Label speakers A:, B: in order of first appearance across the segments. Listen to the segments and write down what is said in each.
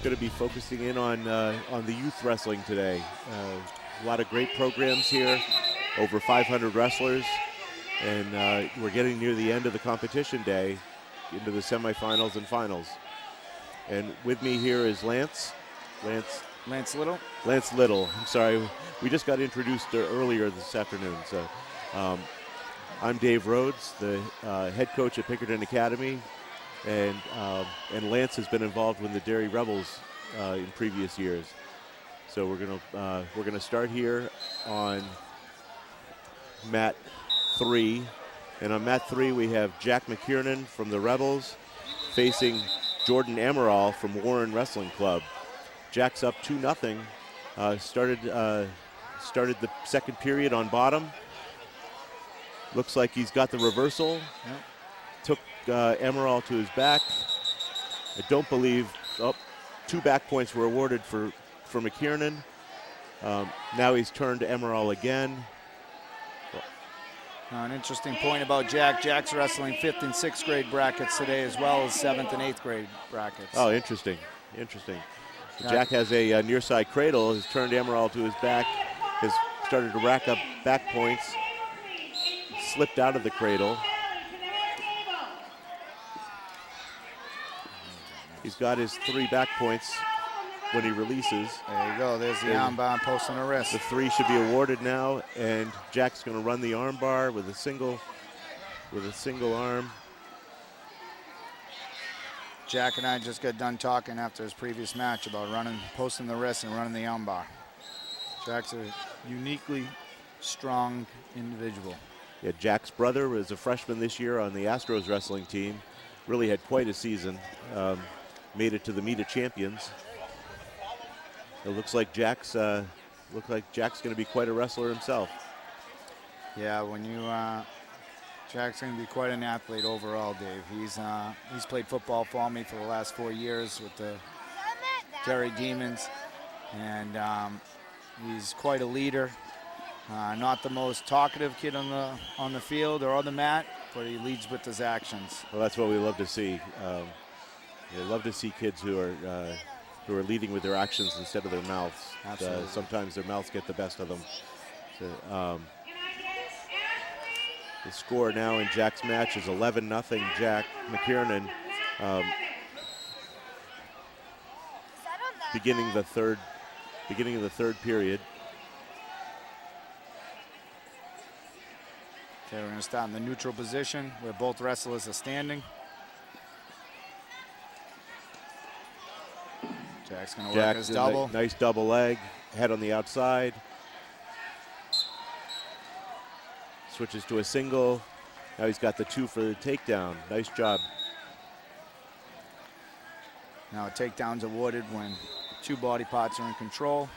A: going to be focusing in on the youth wrestling today. A lot of great programs here, over 500 wrestlers, and we're getting near the end of the competition day, into the semifinals and finals. And with me here is Lance Little. I'm sorry, we just got introduced earlier this afternoon. So I'm Dave Rhodes, the head coach at Pinkerton Academy, and Lance has been involved with the Derry Rebels in previous years. So we're gonna start here on mat 3, and on mat 3 we have Jack McCieran from the Rebels facing Jordan Amarall from Warren Wrestling Club. Jack's up 2-0. Started the second period on bottom. Looks like he's got the reversal. Yep. Took Amarall to his back. I don't believe. 2 back points were awarded for McCieran. Now he's turned to Amarall again.
B: An interesting point about Jack. Jack's wrestling 5th and 6th grade brackets today, as well as 7th and 8th grade brackets.
A: Oh, interesting. Jack has a near side cradle, has turned Amarall to his back, has started to rack up back points, slipped out of the cradle. He's got his 3 back points when he releases.
B: There you go, there's the armbar post on the wrist.
A: The 3 should be awarded now, and Jack's gonna run the armbar with a single arm.
B: Jack and I just got done talking after his previous match about posting the wrist and running the armbar. Jack's a uniquely strong individual.
A: Yeah, Jack's brother was a freshman this year on the Astros wrestling team. Really had quite a season. Made it to the Meet of Champions. It looks like Jack's going to be quite a wrestler himself.
B: Yeah, Jack's going to be quite an athlete overall, Dave. He's played football for me for the last 4 years with the Derry Demons, and he's quite a leader. Not the most talkative kid on the field or on the mat, but he leads with his actions.
A: Well, that's what we love to see. We love to see kids who are leading with their actions instead of their mouths. Sometimes their mouths get the best of them. So, the score now in Jack's match is 11-0. Jack McCieran, beginning the third period.
B: Okay, we're going to start in the neutral position where both wrestlers are standing. Jack's going to work his double.
A: Nice double leg, head on the outside. Switches to a single. Now he's got the 2 for the takedown. Nice job.
B: Now a takedown's awarded when 2 body parts are in control.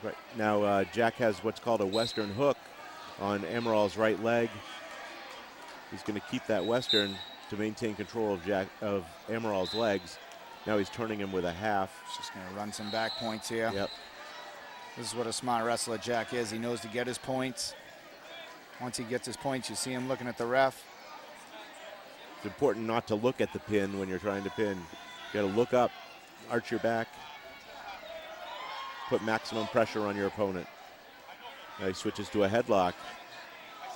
A: Right now, Jack has what's called a Western hook on Amarall's right leg. He's going to keep that Western to maintain control of Amarall's legs. Now he's turning him with a half.
B: He's just going to run some back points here.
A: Yep.
B: This is what a smart wrestler Jack is. He knows to get his points. Once he gets his points, you see him looking at the ref.
A: It's important not to look at the pin when you're trying to pin. You got to look up, arch your back, put maximum pressure on your opponent. Now he switches to a headlock.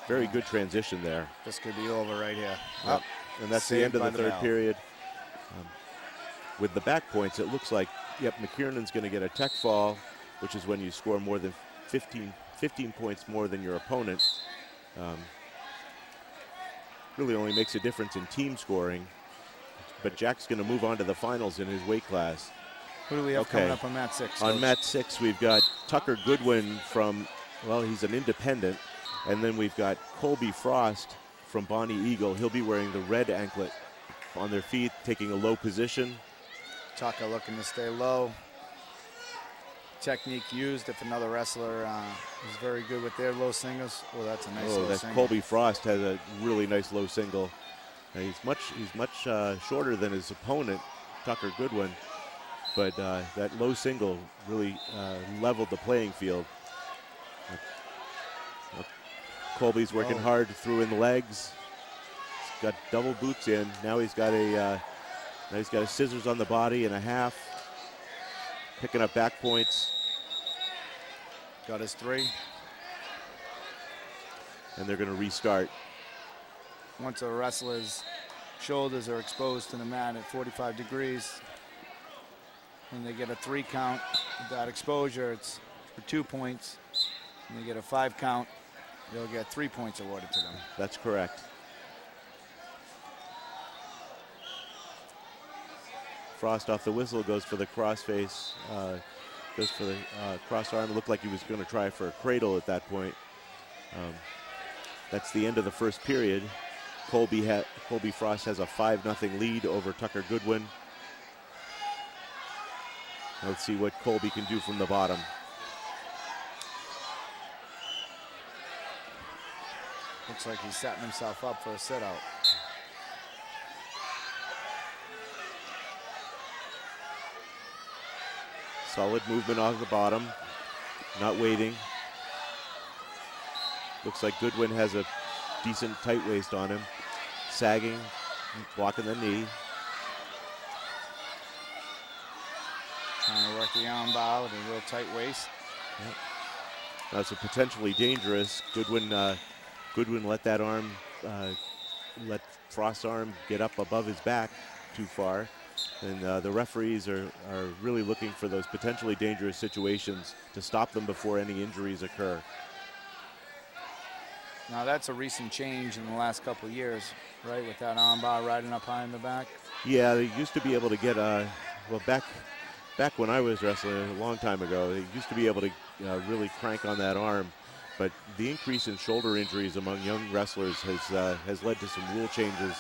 A: Very good transition there.
B: This could be over right here.
A: Yep. And that's the end of the third period. With the back points, it looks like, McCieran's going to get a tech fall, which is when you score more than 15 points more than your opponent. Really only makes a difference in team scoring. But Jack's going to move on to the finals in his weight class.
B: Who do we have coming up on mat 6?
A: On mat 6, we've got Tucker Goodwin he's an independent. And then we've got Colby Frost from Bonnie Eagle. He'll be wearing the red anklet on their feet, taking a low position.
B: Tucker looking to stay low. Technique used if another wrestler is very good with their low singles. Oh, that's a nice low single.
A: Colby Frost has a really nice low single. He's much shorter than his opponent, Tucker Goodwin, but that low single really leveled the playing field. Colby's working hard, threw in the legs. He's got double boots in. Now he's got a Now he's got a scissors on the body and a half. Picking up back points.
B: Got his 3.
A: And they're going to restart.
B: Once a wrestler's shoulders are exposed to the mat at 45 degrees, and they get a 3 count without exposure, it's for 2 points. And they get a 5 count, they'll get 3 points awarded to them.
A: That's correct. Frost off the whistle, goes for the crossface, goes for the cross arm. It looked like he was going to try for a cradle at that point. That's the end of the first period. Colby Frost has a 5-0 lead over Tucker Goodwin. Let's see what Colby can do from the bottom.
B: Looks like he's setting himself up for a sit-out.
A: Solid movement off the bottom, not waiting. Looks like Goodwin has a decent tight waist on him. Sagging, blocking the knee.
B: Trying to work the arm bar with a real tight waist.
A: Yep. That's a potentially dangerous. Goodwin let that arm, let Frost's arm get up above his back too far. And the referees are really looking for those potentially dangerous situations to stop them before any injuries occur.
B: Now that's a recent change in the last couple of years, right? With that arm bar riding up high in the back.
A: Yeah, they used to be able to get, back when I was wrestling a long time ago, they used to be able to really crank on that arm. But the increase in shoulder injuries among young wrestlers has led to some rule changes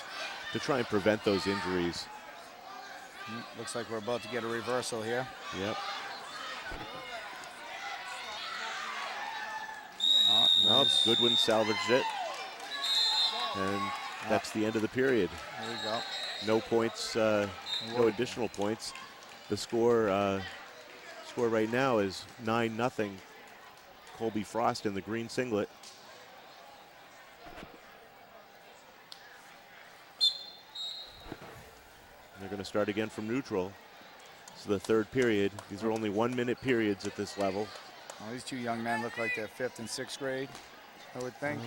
A: to try and prevent those injuries.
B: Looks like we're about to get a reversal here.
A: Yep.
B: Oh, nice.
A: Goodwin salvaged it. And that's the end of the period.
B: There you go.
A: No points, no additional points. The score right now is 9-0. Colby Frost in the green singlet. They're going to start again from neutral. So the third period. These are only 1-minute periods at this level.
B: Well, these two young men look like they're 5th and 6th grade, I would think.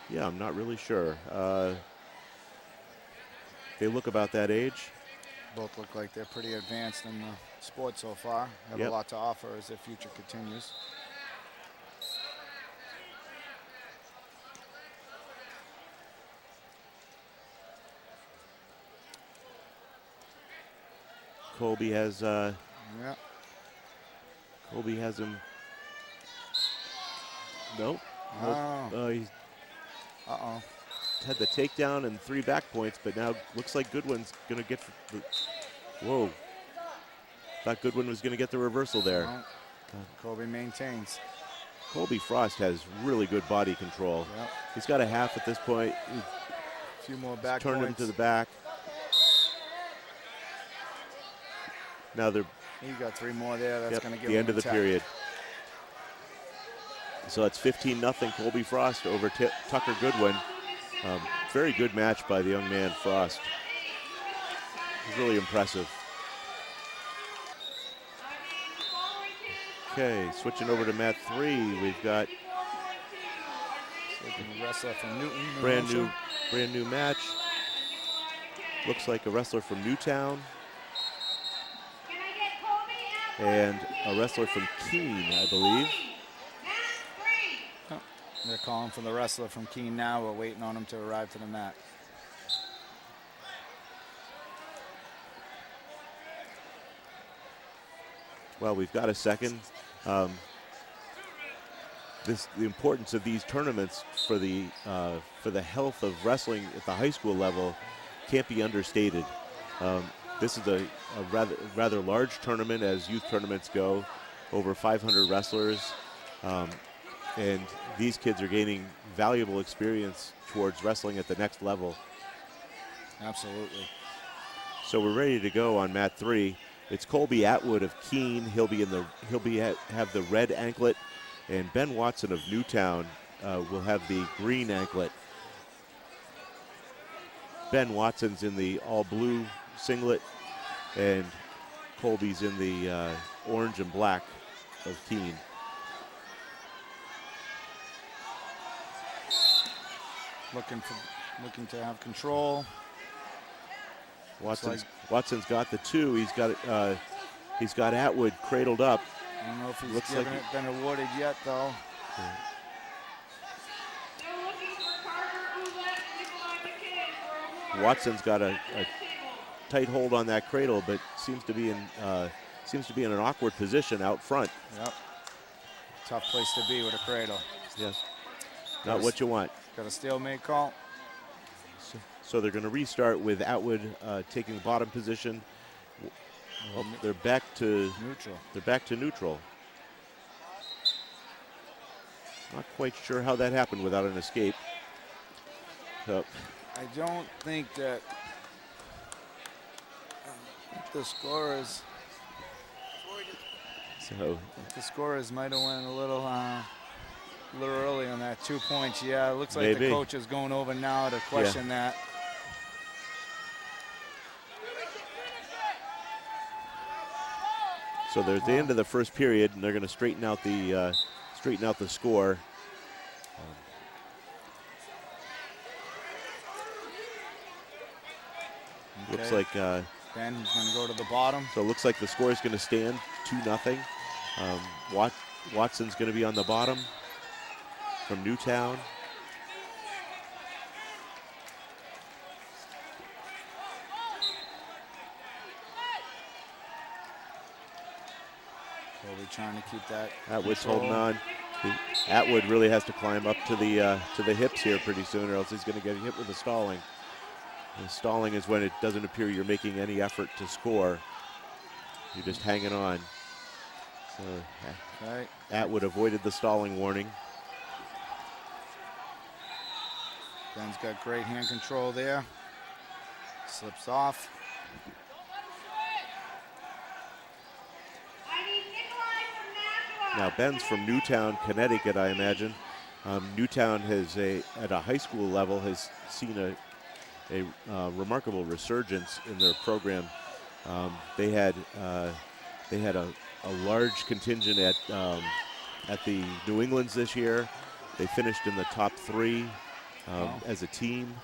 A: Yeah, I'm not really sure. They look about that age.
B: Both look like they're pretty advanced in the sport so far. Have a lot to offer as their future continues.
A: Colby has Colby has him. Nope. He had the takedown and 3 back points, but now looks like Goodwin's going to get the, whoa. Thought Goodwin was going to get the reversal there.
B: No. Colby maintains.
A: Colby Frost has really good body control.
B: Yep.
A: He's got a half at this point.
B: A few more back
A: Turned
B: points.
A: him to the back. Now they're.
B: You got 3 more there. That's going to give
A: the end of the
B: tech.
A: period. So it's 15-0 Colby Frost over Tucker Goodwin. Very good match by the young man Frost. He's really impressive. Okay, switching over to mat 3, we've got
B: a wrestler from Newton.
A: Brand new match. Looks like a wrestler from Newtown. And a wrestler from Keene, I believe.
B: Oh, they're calling for the wrestler from Keene now. We're waiting on him to arrive to the mat.
A: Well, we've got a second. The importance of these tournaments for the health of wrestling at the high school level can't be understated. This is a rather large tournament as youth tournaments go, over 500 wrestlers, and these kids are gaining valuable experience towards wrestling at the next level.
B: Absolutely.
A: So we're ready to go on mat 3. It's Colby Atwood of Keene. He'll have the red anklet, and Ben Watson of Newtown will have the green anklet. Ben Watson's in the all blue singlet, and Colby's in the orange and black of Keene.
B: Looking to have control.
A: Watson's got the 2. He's got Atwood cradled up.
B: I don't know if he's been awarded yet, though.
A: Yeah. Watson's got a tight hold on that cradle, but seems to be in an awkward position out front.
B: Yep. Tough place to be with a cradle.
A: Yes. Not what you want.
B: Got a stalemate call.
A: So they're going to restart with Atwood taking bottom position. Well, they're back to
B: neutral.
A: They're back to neutral. Not quite sure how that happened without an escape. So
B: I don't think that the scorers.
A: So
B: the scorers might have went a little early on that 2 points. Yeah, it looks like
A: maybe.
B: The coach is going over now to question that.
A: So they're at the end of the first period, and they're going to straighten out the score.
B: Okay.
A: Looks like
B: Ben is going to go to the bottom.
A: So it looks like the score is going to stand 2-0. Watson's going to be on the bottom from Newtown.
B: We're trying to keep that.
A: Atwood's holding on. Atwood really has to climb up to the hips here pretty soon, or else he's going to get hit with the stalling. The stalling is when it doesn't appear you're making any effort to score. You're just hanging on. So
B: right.
A: Atwood avoided the stalling warning.
B: Ben's got great hand control there. Slips off.
A: Now Ben's from Newtown, Connecticut, I imagine. Newtown has at a high school level has seen a remarkable resurgence in their program. They had a large contingent at the New Englands this year. They finished in the top 3 as a team.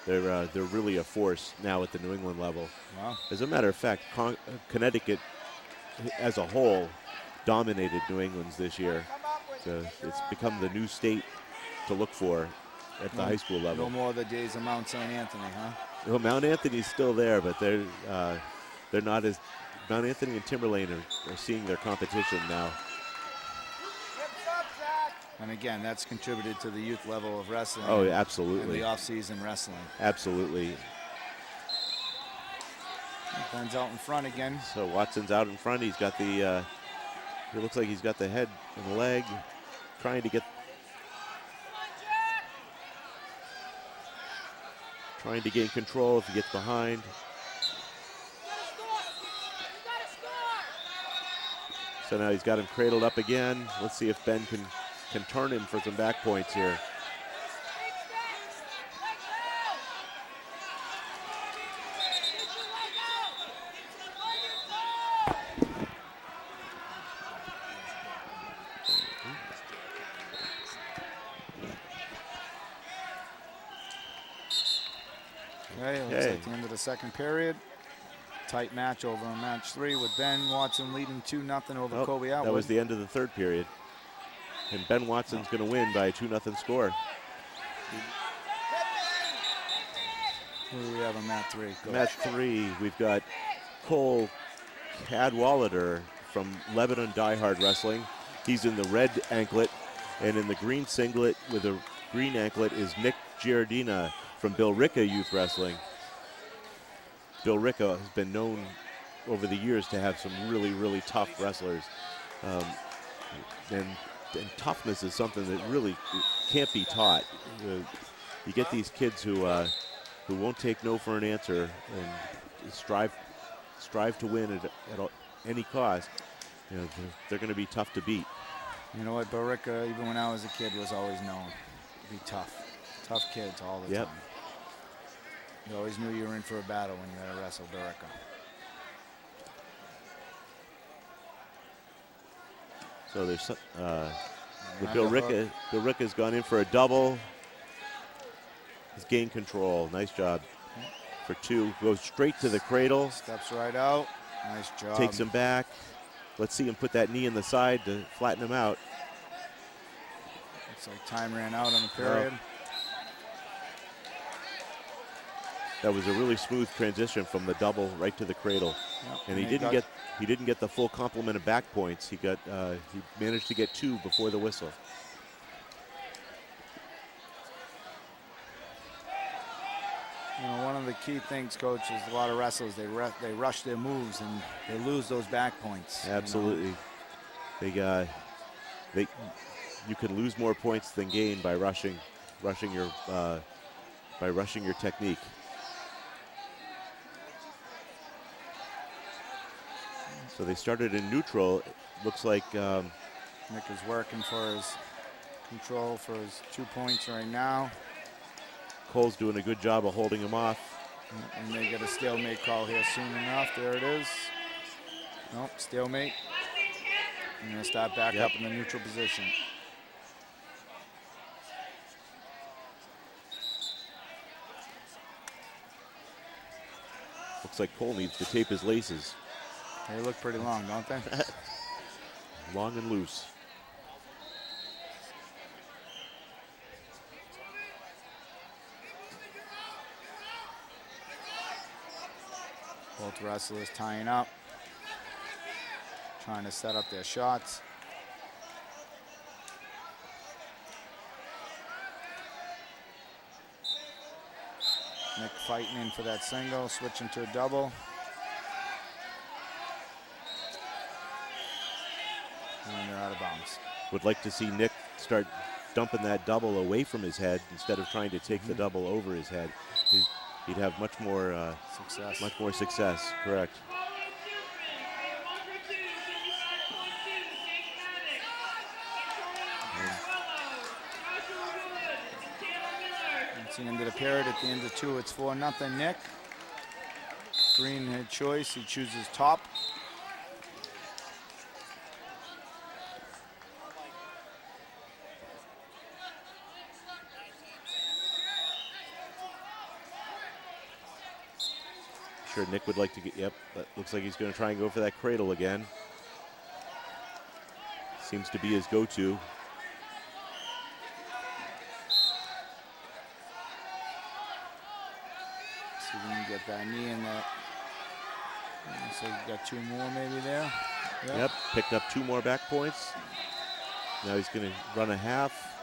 A: They're really a force now at the New England level.
B: Wow.
A: As a matter of fact, Connecticut as a whole dominated New England's this year. So it's become the new state to look for at the high school level.
B: No more the days of Mount St. Anthony, huh?
A: Well, Mount Anthony's still there, but they're not as. Mount Anthony and Timberlane are seeing their competition now.
B: And again, that's contributed to the youth level of wrestling.
A: Oh, absolutely.
B: And the off-season wrestling.
A: Absolutely.
B: Ben's out in front again.
A: So Watson's out in front. He's got the. It looks like he's got the head and the leg, trying to gain control if he gets behind. So now he's got him cradled up again. Let's see if Ben can turn him for some back points here.
B: Looks like the end of the second period. Tight match over in match 3 with Ben Watson leading 2-0 over Kobe Atwood.
A: That was the end of the third period. And Ben Watson's going to win by a 2-0 score.
B: Who do we have in match 3?
A: Match 3, we've got Cole Cadwalader from Lebanon Die Hard Wrestling. He's in the red anklet, and in the green singlet with a green anklet is Nick Gerardina from Bill Ricca Youth Wrestling. Bill Ricca has been known over the years to have some really, really tough wrestlers. And toughness is something that really can't be taught. You get these kids who won't take no for an answer and strive to win at any cost. You know, they're going to be tough to beat.
B: You know what, Bill Ricca, even when I was a kid, was always known to be tough. Tough kids all the time. You always knew you were in for a battle when you had to wrestle Berica.
A: So there's Bill Ricca's gone in for a double. He's gained control. Nice job for 2. Goes straight to the cradle.
B: Steps right out. Nice job.
A: Takes him back. Let's see him put that knee in the side to flatten him out.
B: Looks like time ran out on the period.
A: Well, that was a really smooth transition from the double right to the cradle.
B: Yep.
A: And he didn't get the full complement of back points. He managed to get 2 before the whistle.
B: You know, one of the key things, Coach, is a lot of wrestlers, they rush their moves and they lose those back points.
A: Absolutely. You know? You can lose more points than gain by rushing your technique. So they started in neutral. Looks like
B: Nick is working for his control for his 2 points right now.
A: Cole's doing a good job of holding him off.
B: And they get a stalemate call here soon enough. There it is. Nope, stalemate. I'm going to start back up in the neutral position.
A: Looks like Cole needs to tape his laces.
B: They look pretty long, don't they?
A: Long and loose.
B: Both wrestlers tying up, trying to set up their shots. Nick fighting in for that single, switching to a double. And they're out of bounds.
A: Would like to see Nick start dumping that double away from his head instead of trying to take the double over his head. He'd have much more success. Correct.
B: It's the end of the period. At the end of 2, it's 4-0 Nick. Green had choice. He chooses top.
A: Sure, Nick would like to get, that looks like he's going to try and go for that cradle again. Seems to be his go-to.
B: See if we can get that knee in that. So he's got 2 more maybe there.
A: Yep, picked up 2 more back points. Now he's going to run a half.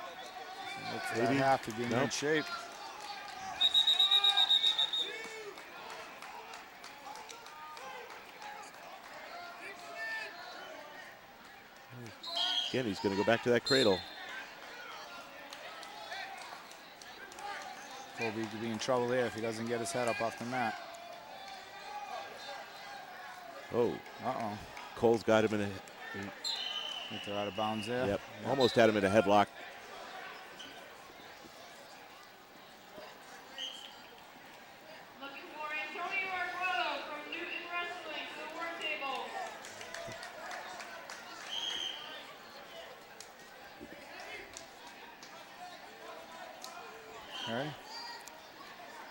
B: Look for that half to be in good shape.
A: Again, he's going to go back to that cradle.
B: Colby could be in trouble there if he doesn't get his head up off the mat.
A: Oh.
B: Uh-oh.
A: Cole's got him in a...
B: They're out of bounds there.
A: Yep, almost had him in a headlock.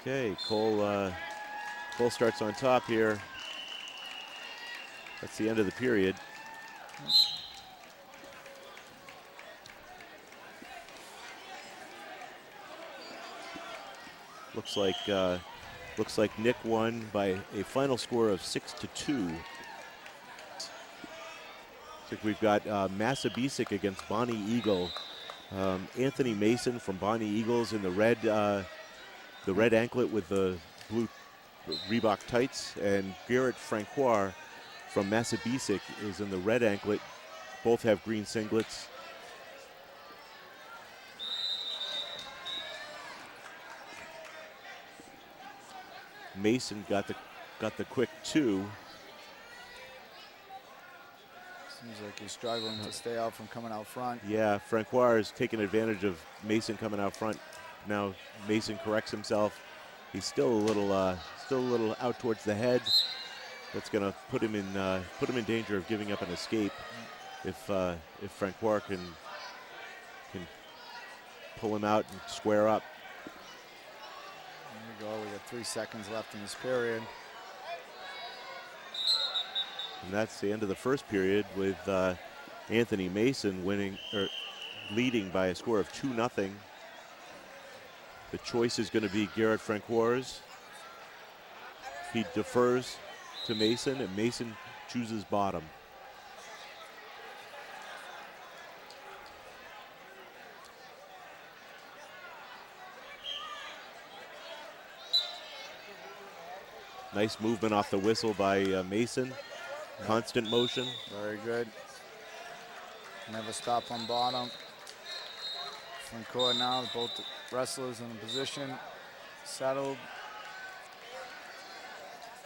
A: Okay, Cole starts on top here. That's the end of the period. Looks like Nick won by a final score of 6-2. Looks like we've got Sabatis against Bonnie Eagle. Anthony Mason from Bonnie Eagles in the red anklet with the blue Reebok tights, and Garrett Francoir from Sabatis is in the red anklet. Both have green singlets. Mason got the quick 2.
B: Seems like he's struggling to stay out from coming out front.
A: Yeah, Francoir is taking advantage of Mason coming out front. Now Mason corrects himself, He's still a little out towards the head. That's going to put him in danger of giving up an escape if Francoir can pull him out and square up.
B: There we go. We got 3 seconds left in this period.
A: And that's the end of the first period with Anthony Mason leading by a score of 2-0. The choice is going to be Garrett Francoir's. He defers to Mason, and Mason chooses bottom. Nice movement off the whistle by Mason. Constant motion.
B: Very good. Never stop on bottom. Francoir now, both wrestlers in a position, settled.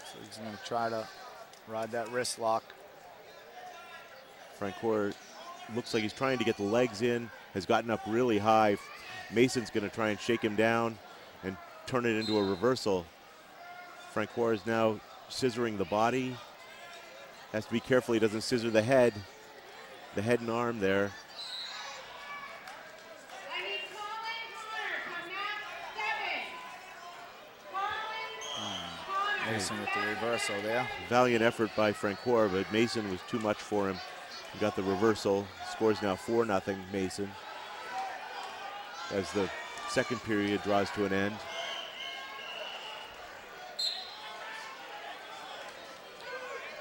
B: So he's going to try to ride that wrist lock.
A: Francoir looks like he's trying to get the legs in, has gotten up really high. Mason's going to try and shake him down and turn it into a reversal. Francoir is now scissoring the body. Has to be careful he doesn't scissor the head and arm there.
B: Mason with the reversal there.
A: Valiant effort by Francoir, but Mason was too much for him. He got the reversal. Scores now 4-0 Mason as the second period draws to an end.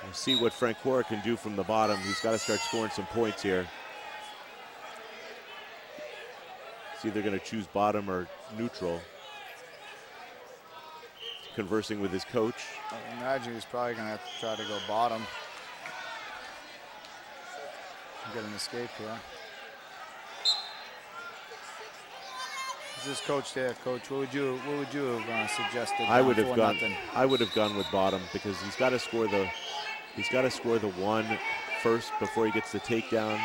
A: We'll see what Francoir can do from the bottom. He's got to start scoring some points here. It's either going to choose bottom or neutral. Conversing with his coach.
B: I imagine he's probably going to have to try to go bottom. Get an escape here. Is this coach there, Coach? What would you have suggested?
A: I would have gone with bottom because he's got to score the one first before he gets the takedown.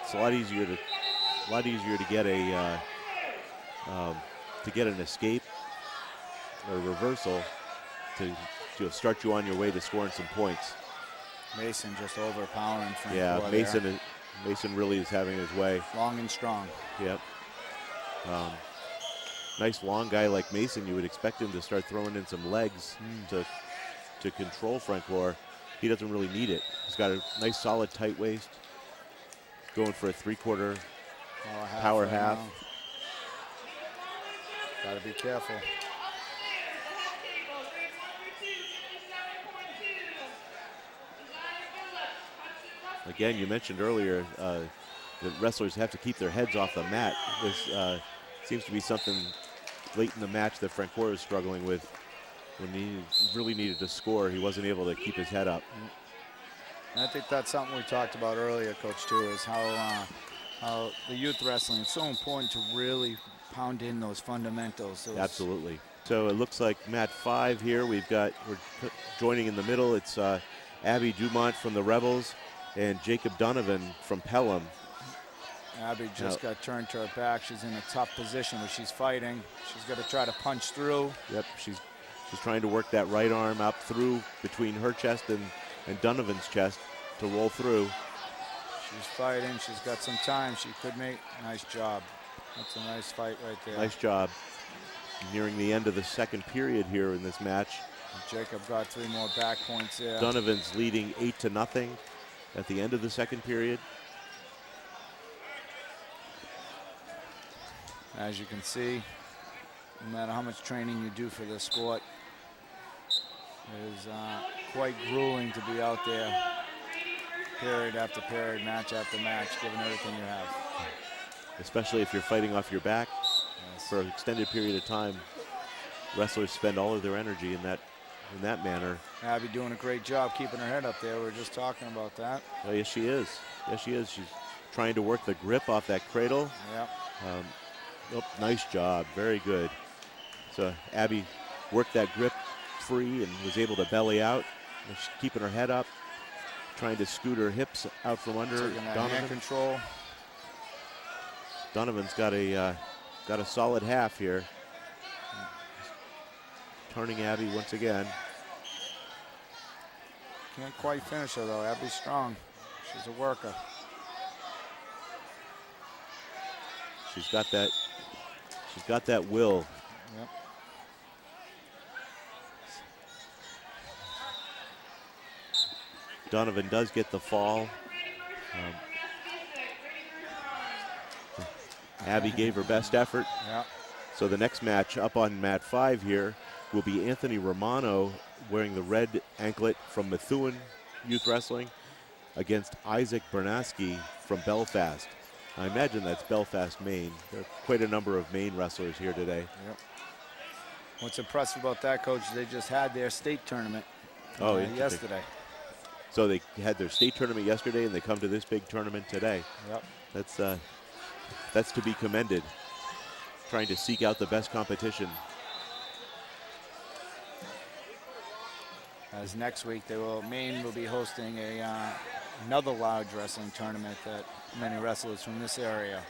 A: It's a lot easier to get an escape or reversal to start you on your way to scoring some points.
B: Mason just overpowering Francoir.
A: Yeah, Mason really is having his way.
B: Long and strong.
A: Yep. Nice long guy like Mason, you would expect him to start throwing in some legs to control Francoir. He doesn't really need it. He's got a nice solid tight waist. Going for a 3/4 power half.
B: Got to be careful.
A: Again, you mentioned earlier the wrestlers have to keep their heads off the mat. This seems to be something late in the match that Francoir is struggling with. When he really needed to score, he wasn't able to keep his head up.
B: And I think that's something we talked about earlier, Coach, too, is how the youth wrestling is so important to really pound in those fundamentals.
A: Absolutely. So it looks like mat 5 here. We're joining in the middle. It's Abby Dumont from the Rebels and Jacob Dunovan from Pelham.
B: Abby just got turned to her back. She's in a tough position where she's fighting. She's got to try to punch through.
A: Yep, she's trying to work that right arm up through between her chest and Dunovan's chest to roll through.
B: She's fighting. She's got some time. She could make. Nice job. That's a nice fight right there.
A: Nice job. Nearing the end of the second period here in this match.
B: Jacob got 3 more back points there.
A: Dunovan's leading 8-0 at the end of the second period.
B: As you can see, no matter how much training you do for this sport, it is quite grueling to be out there period after period, match after match, giving everything you have.
A: Especially if you're fighting off your back for an extended period of time. Wrestlers spend all of their energy in that manner.
B: Abby doing a great job keeping her head up there. We were just talking about that.
A: Oh, yes, she is. Yes, she is. She's trying to work the grip off that cradle.
B: Yep.
A: Nice job. Very good. So Abby worked that grip free and was able to belly out. She's keeping her head up, trying to scoot her hips out from under Dunovan.
B: Hand control.
A: Dunovan's got a solid half here. turning Abby once again.
B: Can't quite finish her though. Abby's strong. She's a worker.
A: She's got that will.
B: Yep.
A: Dunovan does get the fall. Abby gave her best effort.
B: Yep.
A: So the next match up on mat 5 here will be Anthony Romano wearing the red anklet from Methuen Youth Wrestling against Isaac Bernaski from Belfast. I imagine that's Belfast, Maine. There are quite a number of Maine wrestlers here today.
B: Yep. What's impressive about that, Coach, they just had their state tournament yesterday.
A: So they had their state tournament yesterday, and they come to this big tournament today.
B: Yep.
A: That's to be commended. Trying to seek out the best competition.
B: As next week, Maine will be hosting another large wrestling tournament that many wrestlers from this area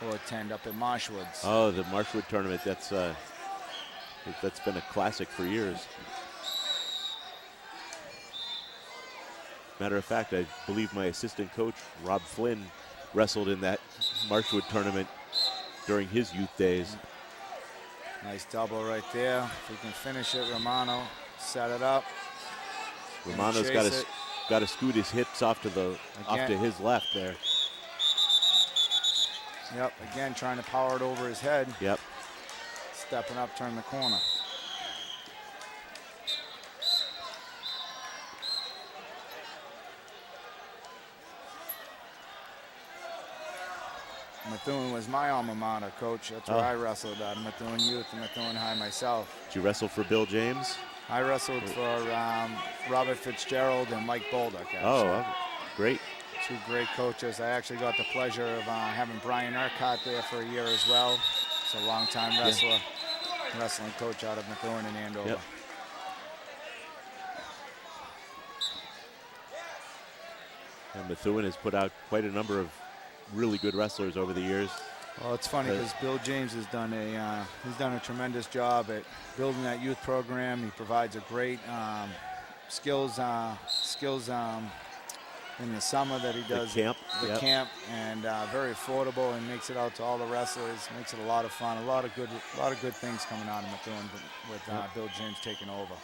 B: will attend up at Marshwoods.
A: Oh, the Marshwood tournament. That's been a classic for years. Matter of fact, I believe my assistant coach, Rob Flynn, wrestled in that Marshwood tournament during his youth days.
B: Nice double right there. If we can finish it, Romano, set it up.
A: Romano's got to scoot his hips off to his left there.
B: Yep, again trying to power it over his head.
A: Yep.
B: Stepping up, turn the corner. Methuen was my alma mater, Coach. That's where I wrestled at Methuen Youth and Methuen High myself.
A: Did you wrestle for Bill James?
B: I wrestled for Robert Fitzgerald and Mike Bolduc, actually.
A: Oh, great.
B: Two great coaches. I actually got the pleasure of having Brian Urquhart there for a year as well. He's a longtime wrestler, wrestling coach out of Methuen and Andover.
A: Yep. And Methuen has put out quite a number of really good wrestlers over the years.
B: Well, it's funny because Bill James has done a tremendous job at building that youth program. He provides a great skills in the summer that he does.
A: The
B: camp, and very affordable, and makes it out to all the wrestlers. Makes it a lot of fun. A lot of good things coming out of Methuen with Bill James taking over.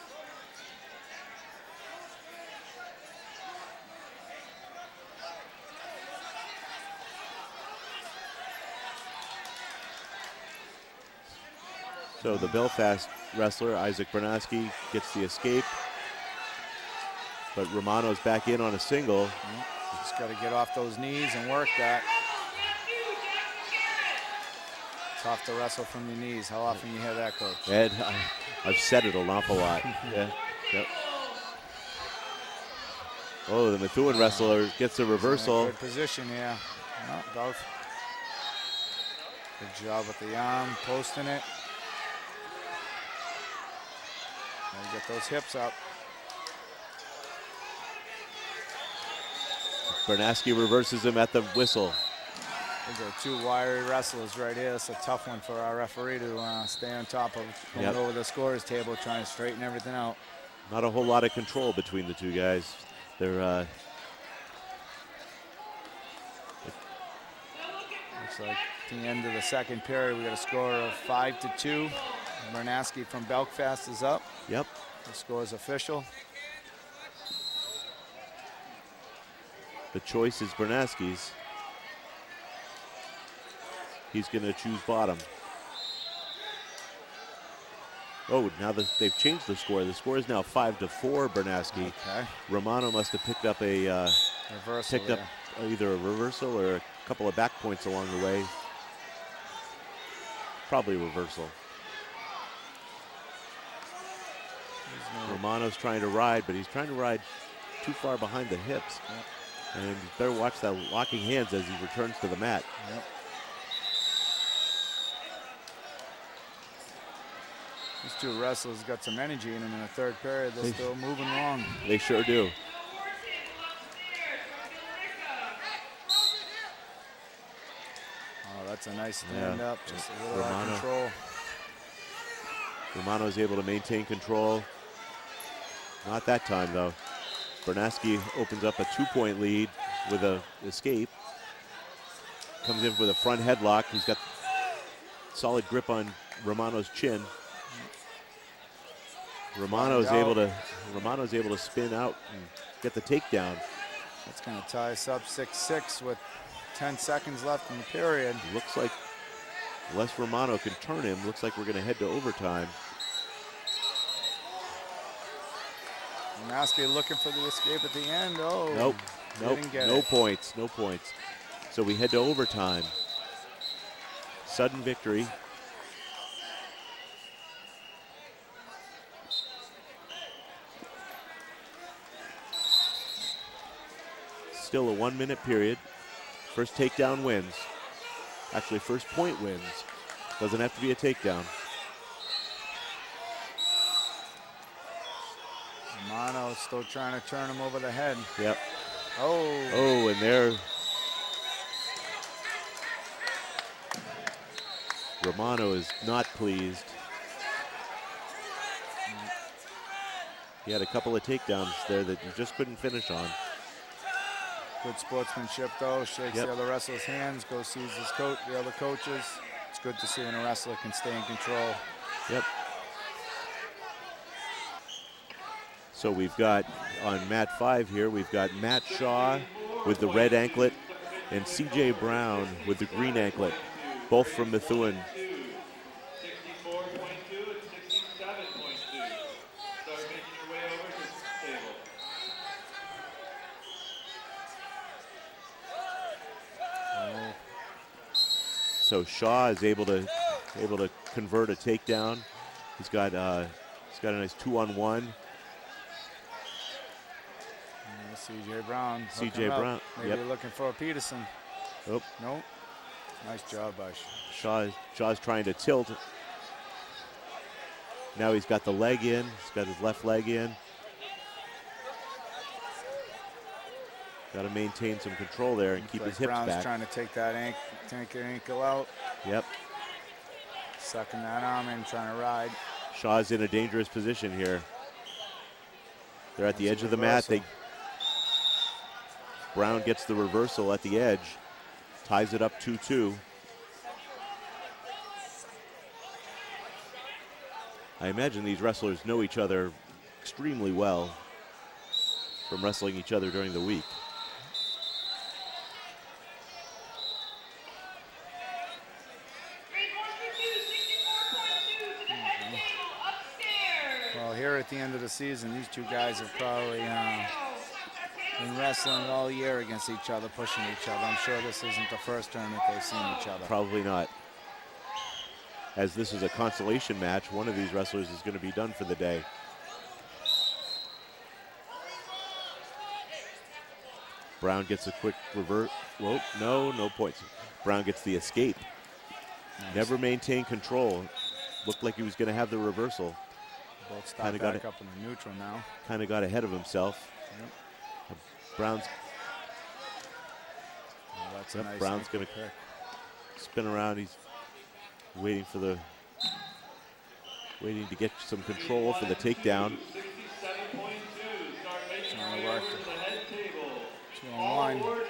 A: So the Belfast wrestler, Isaac Bernaski, gets the escape. But Romano's back in on a single.
B: Just got to get off those knees and work that. Tough to wrestle from your knees. How often you hear that, Coach?
A: Ed, I've said it an awful lot. Yeah. Yep. Oh, the Methuen wrestler gets a reversal.
B: Good position, yeah. Both. Good job with the arm, posting it. And get those hips up.
A: Bernaski reverses him at the whistle.
B: These are two wiry wrestlers right here. It's a tough one for our referee to stay on top of, going over the scorer's table, trying to straighten everything out.
A: Not a whole lot of control between the two guys. They're
B: looks like at the end of the second period, we got a score of 5-2. Bernaski from Belfast is up.
A: Yep.
B: The score is official.
A: The choice is Bernaski's. He's going to choose bottom. Oh, now they've changed the score. The score is now 5-4 Bernaski.
B: Okay.
A: Romano must have picked up a
B: reversal.
A: Picked up either a reversal or a couple of back points along the way. Probably a reversal. Romano's trying to ride, but he's trying to ride too far behind the hips.
B: Yep.
A: And you better watch that locking hands as he returns to the mat.
B: Yep. These two wrestlers got some energy in them in the third period. They're still moving along.
A: They sure do.
B: Oh, that's a nice stand up. Just a little out of control.
A: Romano is able to maintain control. Not that time, though. Bernaski opens up a 2-point lead with a escape. Comes in with a front headlock. He's got solid grip on Romano's chin. Romano's able to spin out and get the takedown.
B: That's going to tie us up 6-6 with 10 seconds left in the period.
A: Looks like unless Romano can turn him, looks like we're going to head to overtime.
B: Bernaski looking for the escape at the end. Oh,
A: nope, no points. So we head to overtime. Sudden victory. Still a 1-minute period. First takedown wins. Actually, first point wins. Doesn't have to be a takedown.
B: Romano still trying to turn him over the head.
A: Yep.
B: Oh,
A: and there. Romano is not pleased. He had a couple of takedowns there that he just couldn't finish on.
B: Good sportsmanship, though. Shakes the other wrestler's hands, goes sees his the other coaches. It's good to see when a wrestler can stay in control.
A: Yep. So we've got on mat 5 here, we've got Matt Shaw with the red anklet and CJ Brown with the green anklet, both from Methuen. So Shaw is able to convert a takedown. He's got a nice 2-on-1.
B: CJ Brown.
A: CJ Brown.
B: Maybe looking for a Peterson.
A: Oh.
B: Nope. Nice job by Shaw.
A: Shaw's trying to tilt. Now he's got the leg in. He's got his left leg in. Got to maintain some control there and keep his hips
B: Brown's
A: back.
B: Trying to take that ankle out.
A: Yep.
B: Sucking that arm in, trying to ride.
A: Shaw's in a dangerous position here. They're at the edge of the mat. Brown gets the reversal at the edge, ties it up 2-2. I imagine these wrestlers know each other extremely well from wrestling each other during the week.
B: Well, here at the end of the season, these two guys have probably been wrestling all year against each other, pushing each other. I'm sure this isn't the first tournament they've seen each other.
A: Probably not. As this is a consolation match, one of these wrestlers is going to be done for the day. Brown gets a quick revert. Whoa, no points. Brown gets the escape. Nice. Never maintained control. Looked like he was going to have the reversal.
B: Both stopped back up in the neutral now.
A: Kind of got ahead of himself.
B: Yep.
A: Brown's
B: nice
A: Brown's going to spin around. He's waiting to get some control for the takedown.
B: Trying to work the 2-on-1.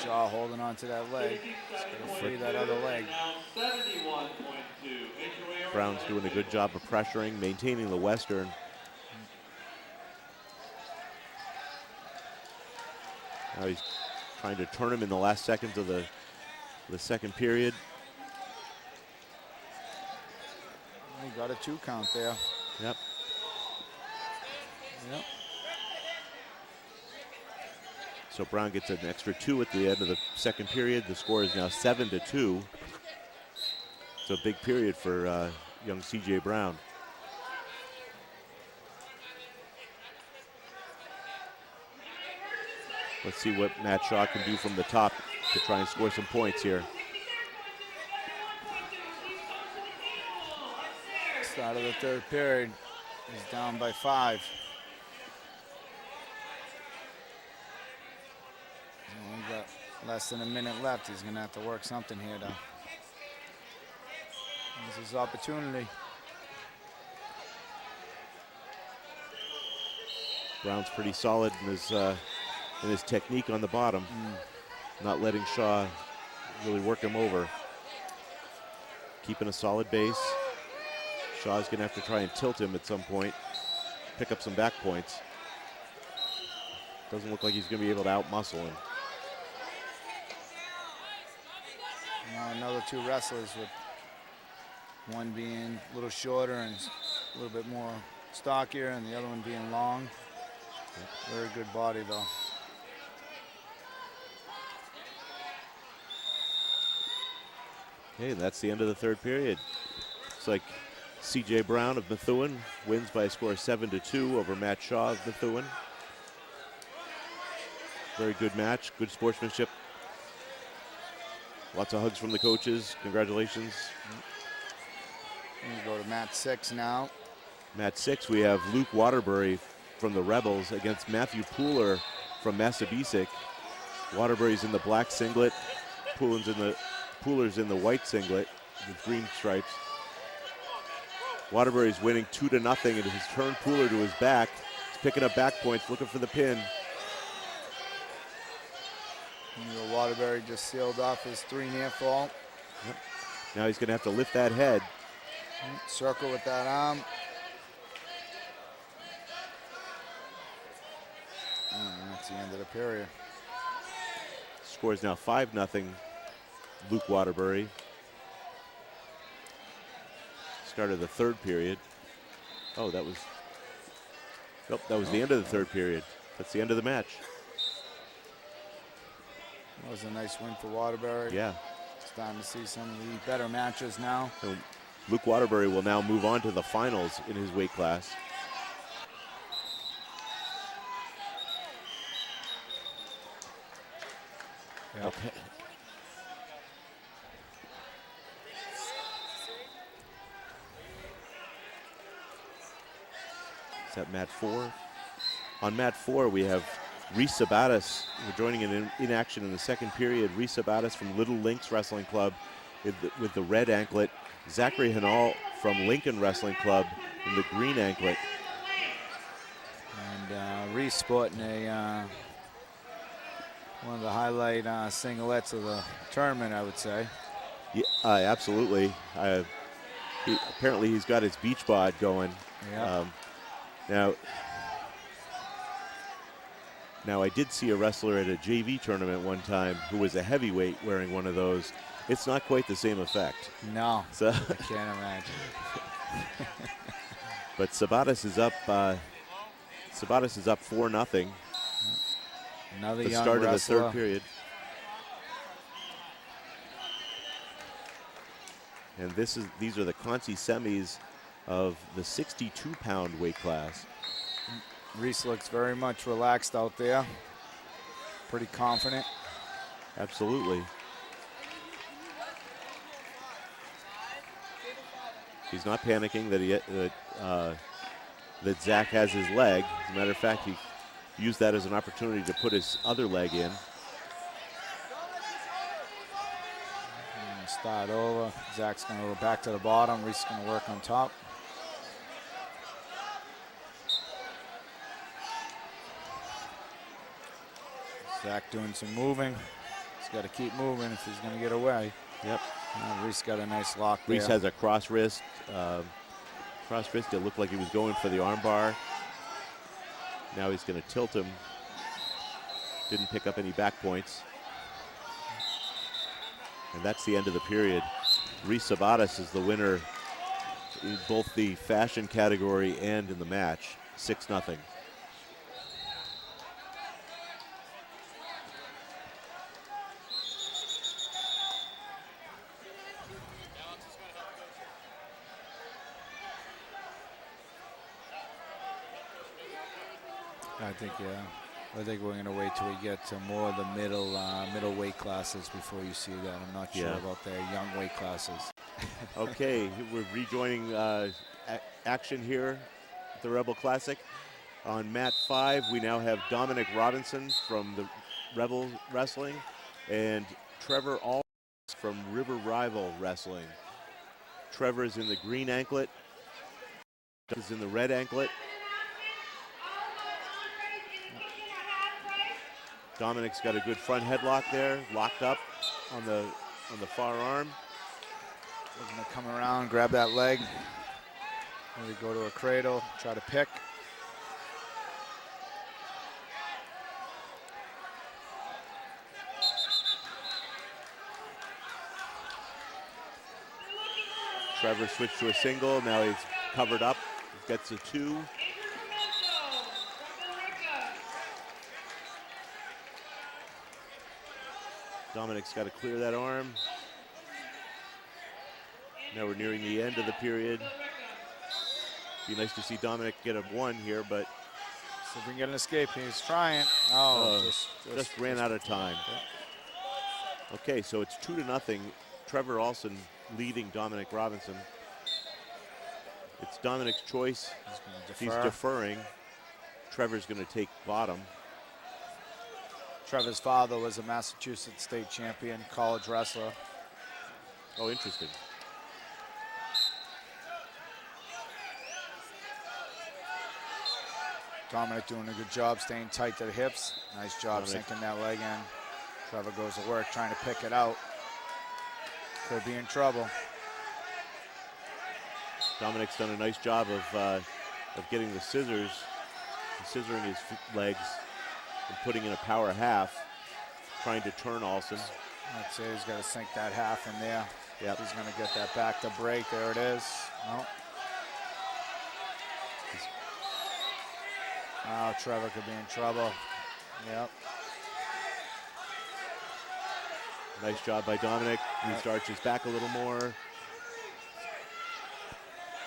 B: Shaw holding on to that leg. Just going to free that other leg.
A: Brown's doing a good job of pressuring, maintaining the Western. Now he's trying to turn him in the last seconds of the second period.
B: He got a 2 count there.
A: Yep. So Brown gets an extra 2 at the end of the second period. The score is now 7-2. It's a big period for young CJ Brown. Let's see what Matt Shaw can do from the top to try and score some points here.
B: Start of the third period. He's down by 5. He's only got less than a minute left. He's going to have to work something here, though. This is his opportunity.
A: Brown's pretty solid in his technique on the bottom, not letting Shaw really work him over. Keeping a solid base. Shaw's gonna have to try and tilt him at some point, pick up some back points. Doesn't look like he's gonna be able to out-muscle him.
B: Now another two wrestlers, with one being a little shorter and a little bit more stockier, and the other one being long. Very good body, though.
A: Okay, that's the end of the third period. Looks like C.J. Brown of Methuen wins by a score of 7-2 over Matt Shaw of Methuen. Very good match, good sportsmanship. Lots of hugs from the coaches. Congratulations.
B: We go to Mat 6 now.
A: Mat 6, we have Luke Waterbury from the Rebels against Matthew Pooler from Massabesic. Waterbury's in the black singlet. Pooler's in the white singlet with green stripes. Waterbury's winning 2-0, and he's turned Pooler to his back. He's picking up back points, looking for the pin.
B: Waterbury just sealed off his 3 near fall.
A: Yep. Now he's gonna have to lift that head.
B: Circle with that arm. And that's the end of the period.
A: Score is now 5-0. Luke Waterbury. Started the third period. Oh, that was the end of the third period. That's the end of the match.
B: That was a nice win for Waterbury.
A: Yeah.
B: Starting to see some of the better matches now.
A: So Luke Waterbury will now move on to the finals in his weight class.
B: Yep.
A: Okay. Is that mat 4? On mat 4, we have Reese Sabatis. We're joining in action in the second period. Reese Sabatis from Little Lynx Wrestling Club with the red anklet. Zachary Hanal from Lincoln Wrestling Club in the green anklet.
B: And Reese sporting one of the highlight singlets of the tournament, I would say.
A: Yeah, absolutely. Apparently he's got his beach bod going.
B: Yeah.
A: Now I did see a wrestler at a JV tournament one time who was a heavyweight wearing one of those. It's not quite the same effect.
B: No,
A: so
B: I can't imagine.
A: But Sabatis is up. Sabatis is up 4-0.
B: Another
A: the
B: young
A: start
B: wrestler.
A: of the third period. And these are the Conti semis of the 62-pound weight class.
B: Reese looks very much relaxed out there. Pretty confident.
A: Absolutely. He's not panicking that Zach has his leg. As a matter of fact, he used that as an opportunity to put his other leg in.
B: Start over. Zach's going to go back to the bottom. Reese is going to work on top. Zach doing some moving. He's got to keep moving if he's going to get away.
A: Yep.
B: Reese got a nice lock there.
A: Reese has a cross wrist. It looked like he was going for the arm bar. Now he's going to tilt him. Didn't pick up any back points. And that's the end of the period. Reese Sabatis is the winner in both the fashion category and in the match. 6-0.
B: I think we're going to wait till we get to more of the middle weight classes before you see that. I'm not sure about the young weight classes.
A: Okay, we're rejoining action here at the Rebel Classic. On mat 5, we now have Dominic Robinson from the Rebel Wrestling and Trevor All from River Rival Wrestling. Trevor is in the green anklet. Is in the red anklet. Dominic's got a good front headlock there, locked up on the far arm.
B: We're gonna come around, grab that leg. Maybe go to a cradle, try to pick.
A: Trevor switched to a single. Now he's covered up. Gets a 2. Dominic's got to clear that arm. Now we're nearing the end of the period. Be nice to see Dominic get a 1 here, but
B: see if we can get an escape. He's trying.
A: Just ran out of time. Yeah. Okay, so it's 2-0. Trevor Alson leading Dominic Robinson. It's Dominic's choice. He's deferring. Trevor's going to take bottom.
B: Trevor's father was a Massachusetts state champion, college wrestler.
A: Oh, interesting.
B: Dominic doing a good job staying tight to the hips. Nice job sinking that leg in. Trevor goes to work trying to pick it out. Could be in trouble.
A: Dominic's done a nice job of getting the scissors, scissoring his legs and putting in a power half, trying to turn Alson.
B: I'd say he's got to sink that half in there.
A: Yep.
B: He's going to get that back to break. There it is. No. Oh, Trevor could be in trouble. Yep.
A: Nice job by Dominic. He starts his back a little more.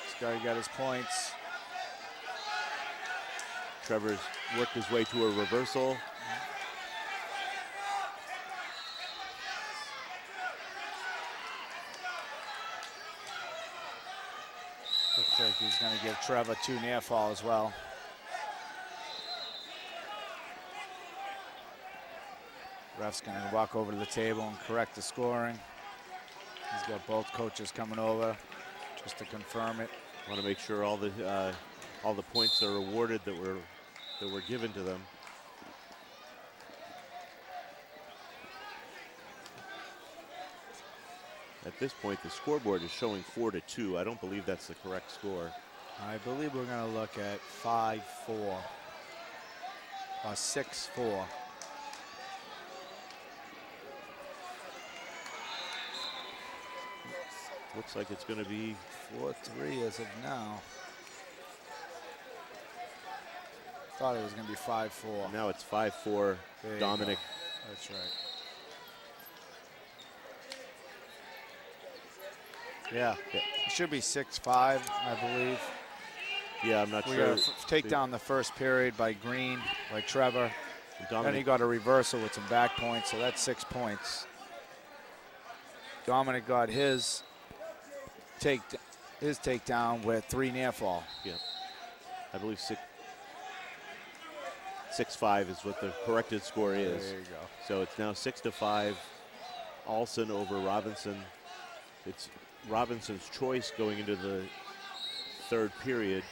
B: He's got to get his points.
A: Trevor's worked his way to a reversal.
B: Looks like he's going to give Trevor 2 near fall as well. Ref's going to walk over to the table and correct the scoring. He's got both coaches coming over just to confirm it.
A: Want to make sure all the points are awarded that were given to them. At this point, the scoreboard is showing 4-2. I don't believe that's the correct score.
B: I believe we're going to look at 5-4 or 6-4.
A: Looks like it's going to be
B: 4-3 as of now. Thought it was going to be 5-4.
A: Now it's 5-4 Dominic.
B: That's right. Yeah, it should be 6-5, I believe.
A: Yeah, I'm not
B: we
A: sure.
B: Take down the first period by Green, by Trevor.
A: Dominic.
B: Then he got a reversal with some back points, so that's 6 points. Dominic got his takedown with 3 near fall.
A: Yeah, I believe 6-5 is what the corrected score is.
B: There you go.
A: So it's now 6-5. Alson over Robinson. It's Robinson's choice going into the 3rd period.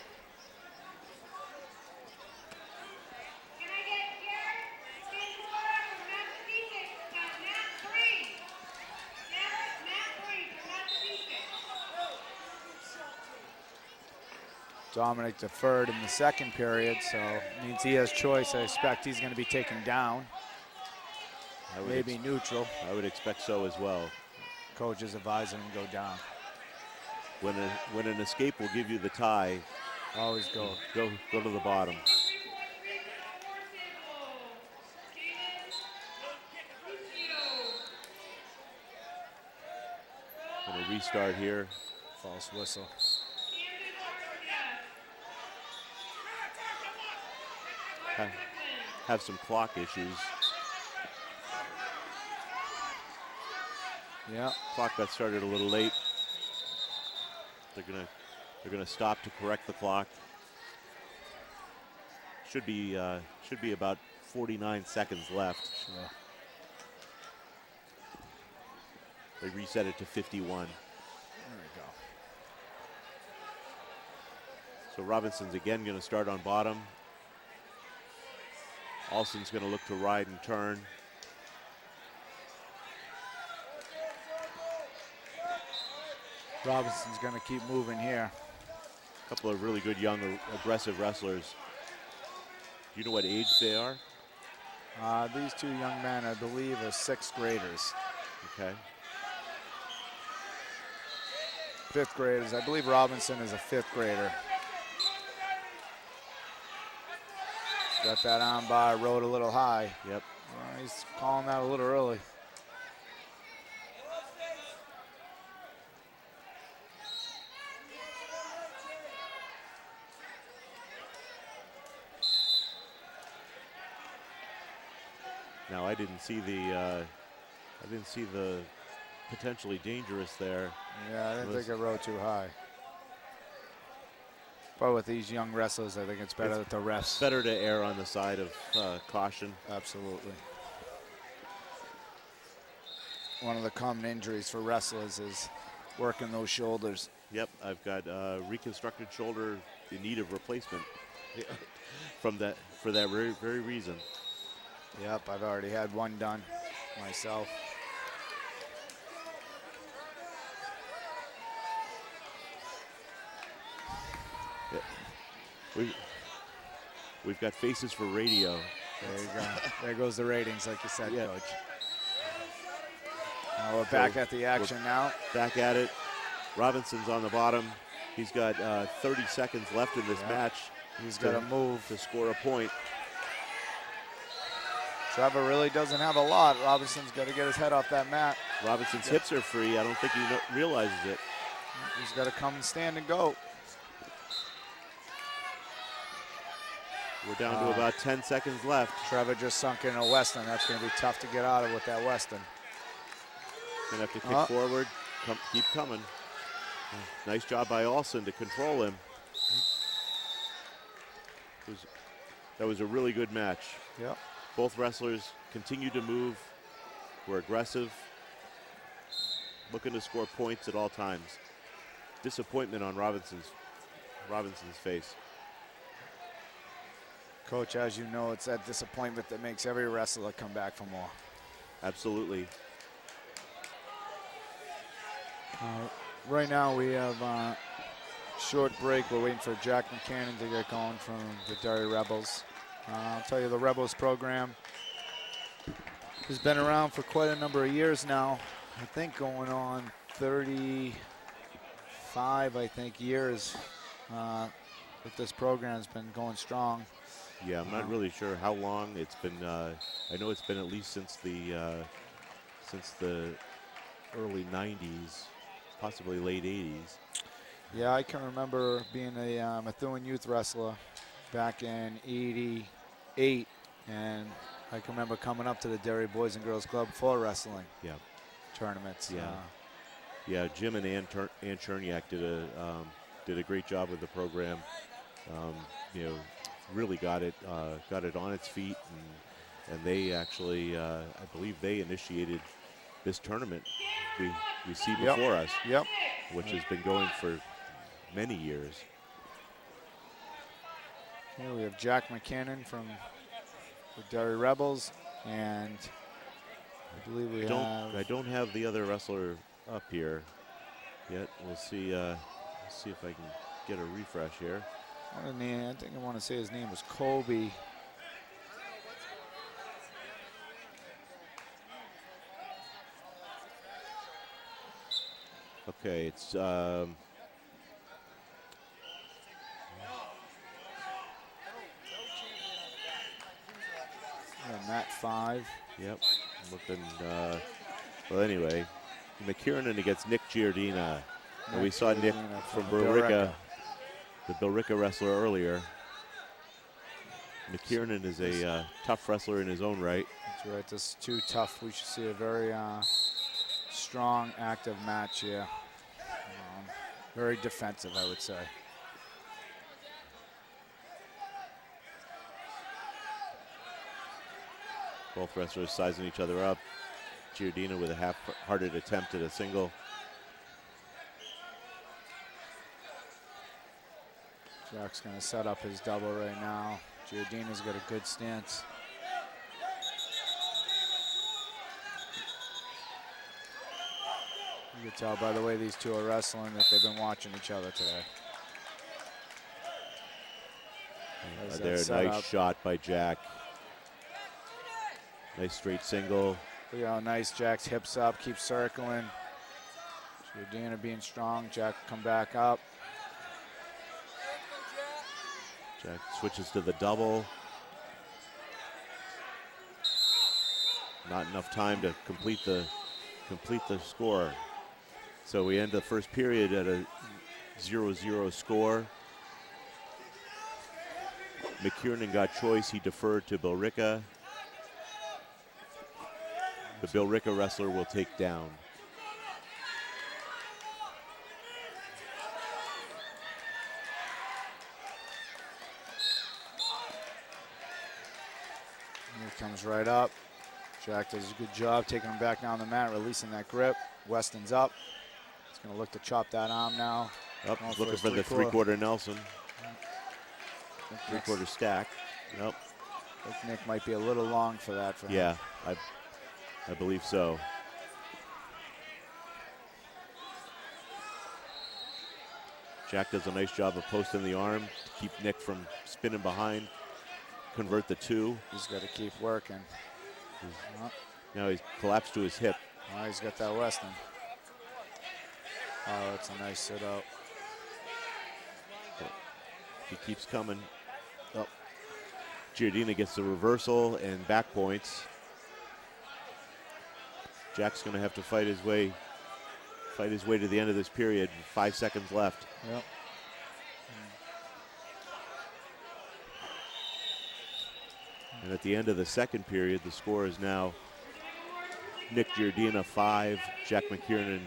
B: Dominic deferred in the 2nd period, so means he has choice. I expect he's going to be taken down. Maybe neutral.
A: I would expect so as well.
B: Coach is advising him to go down.
A: When an escape will give you the tie,
B: always go
A: to the bottom. Gonna restart here.
B: False whistle.
A: Have some clock issues.
B: Yeah,
A: clock got started a little late. They're gonna stop to correct the clock. Should be about 49 seconds left.
B: Sure.
A: They reset it to 51.
B: There we go.
A: So Robinson's again going to start on bottom. Alson's going to look to ride and turn.
B: Robinson's going to keep moving here.
A: A couple of really good young, aggressive wrestlers. Do you know what age they are?
B: These two young men, I believe, are 6th graders.
A: Okay.
B: 5th graders. I believe Robinson is a 5th grader. Got that on bar, rode a little high.
A: Yep.
B: He's calling that a little early.
A: Now I didn't see the potentially dangerous there.
B: Yeah, I didn't think it rode too high. But with these young wrestlers, I think it's better that the refs.
A: Better to err on the side of caution.
B: Absolutely. One of the common injuries for wrestlers is working those shoulders.
A: Yep, I've got reconstructed shoulder in need of replacement for that very reason.
B: Yep, I've already had one done myself.
A: We've got faces for radio.
B: There you go. There goes the ratings, like you said,
A: Yeah.
B: Coach. Now we're back at the action now.
A: Back at it. Robinson's on the bottom. He's got 30 seconds left in this match.
B: He's got to move
A: to score a point.
B: Trevor really doesn't have a lot. Robinson's got to get his head off that mat.
A: Robinson's hips are free. I don't think he realizes it.
B: He's got to come and stand and go.
A: We're down to about 10 seconds left.
B: Trevor just sunk in a Weston. That's going to be tough to get out of with that Weston.
A: Gonna have to kick forward, keep coming. Nice job by Alson to control him. That was a really good match.
B: Yep.
A: Both wrestlers continue to move, were aggressive, looking to score points at all times. Disappointment on Robinson's face.
B: Coach, as you know, it's that disappointment that makes every wrestler come back for more.
A: Absolutely.
B: Right now we have a short break. We're waiting for Jack McCieran to get going from the Derry Rebels. I'll tell you, the Rebels program has been around for quite a number of years now. I think going on 35, years that this program's been going strong.
A: Yeah, I'm not really sure how long it's been. I know it's been at least since the early 90s, possibly late 80s.
B: Yeah, I can remember being a Methuen youth wrestler back in '88, and I can remember coming up to the Derry Boys and Girls Club for wrestling tournaments.
A: Yeah, Jim and Ann Cherniak did a great job with the program. Really got it on its feet, and they actually, I believe, they initiated this tournament we see before us.
B: Yep.
A: Which has been going for many years.
B: Here we have Jack McCieran from the Derry Rebels, and I believe
A: I don't have the other wrestler up here yet. We'll see. See if I can get a refresh here.
B: I think I want to say his name was Kobe.
A: Okay, it's
B: Mat 5.
A: Yep, looking. Well, anyway, McCieran against Nick Gerardina. And we saw Nick from Billerica, the Billerica wrestler earlier. McCieran is a tough wrestler in his own right.
B: That's right. This is too tough. We should see a very strong, active match here. Very defensive, I would say.
A: Both wrestlers sizing each other up. Gerardina with a half-hearted attempt at a single.
B: Jack's going to set up his double right now. Gerardina's got a good stance. You can tell by the way these two are wrestling that they've been watching each other today.
A: There's a nice shot by Jack. Nice straight single.
B: Look at how nice Jack's hips up, keeps circling. Gerardina being strong. Jack come back up.
A: Jack switches to the double. Not enough time to complete the score. So we end the first period at a 0-0 score. McCieran got choice. He deferred to Billerica. The Billerica wrestler will take down.
B: Here comes right up. Jack does a good job taking him back down the mat, releasing that grip. Weston's up. He's going to look to chop that arm now.
A: Up, looking for the three-quarter Nelson. Three-quarter stack. Nope.
B: I think Nick might be a little long for that for him.
A: Yeah, I believe so. Jack does a nice job of posting the arm to keep Nick from spinning behind. Convert the two.
B: He's got to keep working.
A: Now he's collapsed to his hip.
B: Oh, he's got that Weston. Oh, that's a nice sit out.
A: He keeps coming. Oh. Gerardina gets the reversal and back points. Jack's going to have to fight his way to the end of this period. 5 seconds left.
B: Yep.
A: And at the end of the second period, the score is now Nick Gerardina 5, Jack McCieran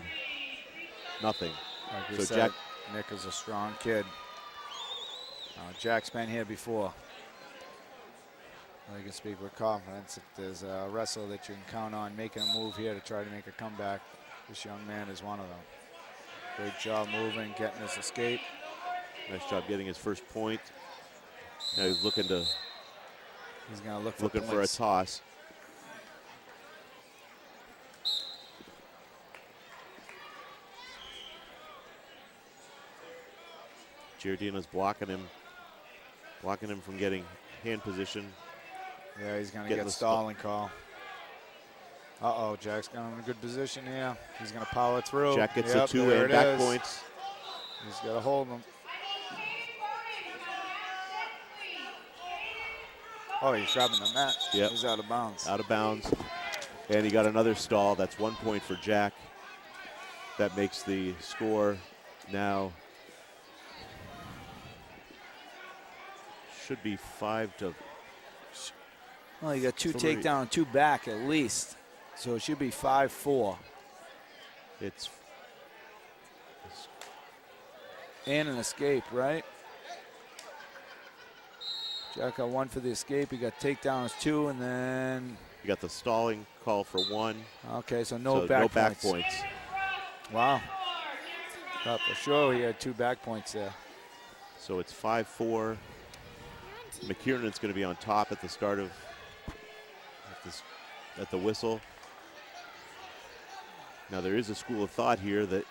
A: nothing.
B: Like so said, Nick is a strong kid. Jack's been here before. I can speak with confidence. If there's a wrestler that you can count on making a move here to try to make a comeback, this young man is one of them. Great job moving, getting his escape.
A: Nice job getting his first point. Now he's looking to.
B: He's going to look
A: for a toss. Gerardina's blocking him from getting hand position.
B: Yeah, he's going to get a stalling call. Uh-oh, Jack's got him in a good position here. He's going to power through.
A: Jack gets the two and back points.
B: He's got to hold him. Oh, he's grabbing the mat.
A: Yep.
B: He's out of bounds.
A: Out of bounds. And he got another stall. That's 1 point for Jack. That makes the score now should be 5-.
B: Well, you got 2 takedown and 2 back at least. So it should be 5-4.
A: It's
B: and an escape, right? Jack got 1 for the escape. He got takedowns 2, and then
A: you got the stalling call for 1.
B: Okay, so no back points. Wow. For sure, he had 2 back points there.
A: So it's 5-4. McCieran's going to be on top at the start of at the whistle. Now there is a school of thought here that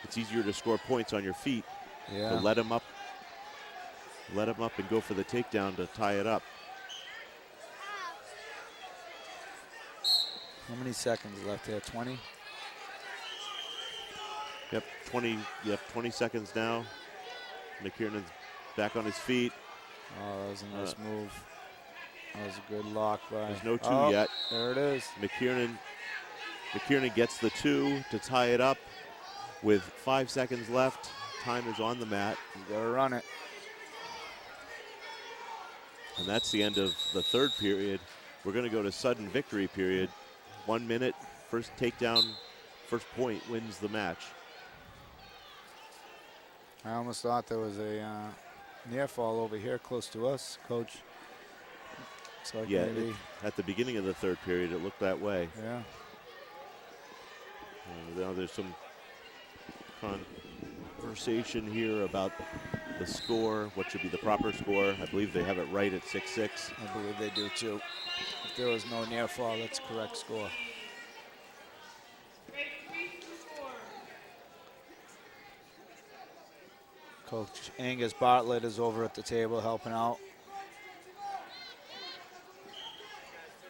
A: it's easier to score points on your feet.
B: Yeah.
A: To let him up and go for the takedown to tie it up.
B: How many seconds left there? 20?
A: Yep, 20 seconds now. McCieran's back on his feet.
B: Oh, that was a nice move. That was a good lock by.
A: There's no 2 yet.
B: There it is.
A: McCieran gets the 2 to tie it up with 5 seconds left. Time is on the mat.
B: You gotta run it.
A: And that's the end of the third period. We're going to go to sudden victory period. 1 minute, first takedown, first point wins the match.
B: I almost thought there was a near fall over here close to us, Coach. So
A: yeah, at the beginning of the third period, it looked that way.
B: Yeah.
A: Now there's some conversation here about the score, what should be the proper score. I believe they have it right at 6-6.
B: I believe they do too. If there was no near fall, that's correct score. Coach Angus Bartlett is over at the table helping out.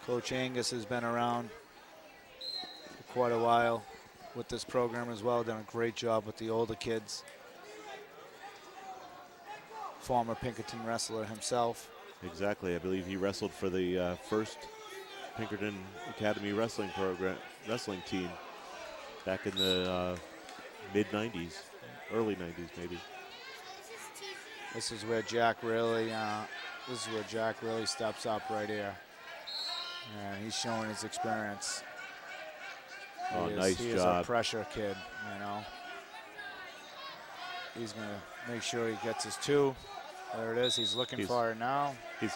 B: Coach Angus has been around for quite a while with this program as well, done a great job with the older kids. Former Pinkerton wrestler himself.
A: Exactly. I believe he wrestled for the first Pinkerton Academy wrestling team back in the mid-90s, early 90s maybe.
B: This is where Jack really steps up right here. And he's showing his experience.
A: Oh,
B: He
A: nice job.
B: is a pressure kid, you know. He's going to make sure he gets his 2. There it is. He's looking for it now.
A: He's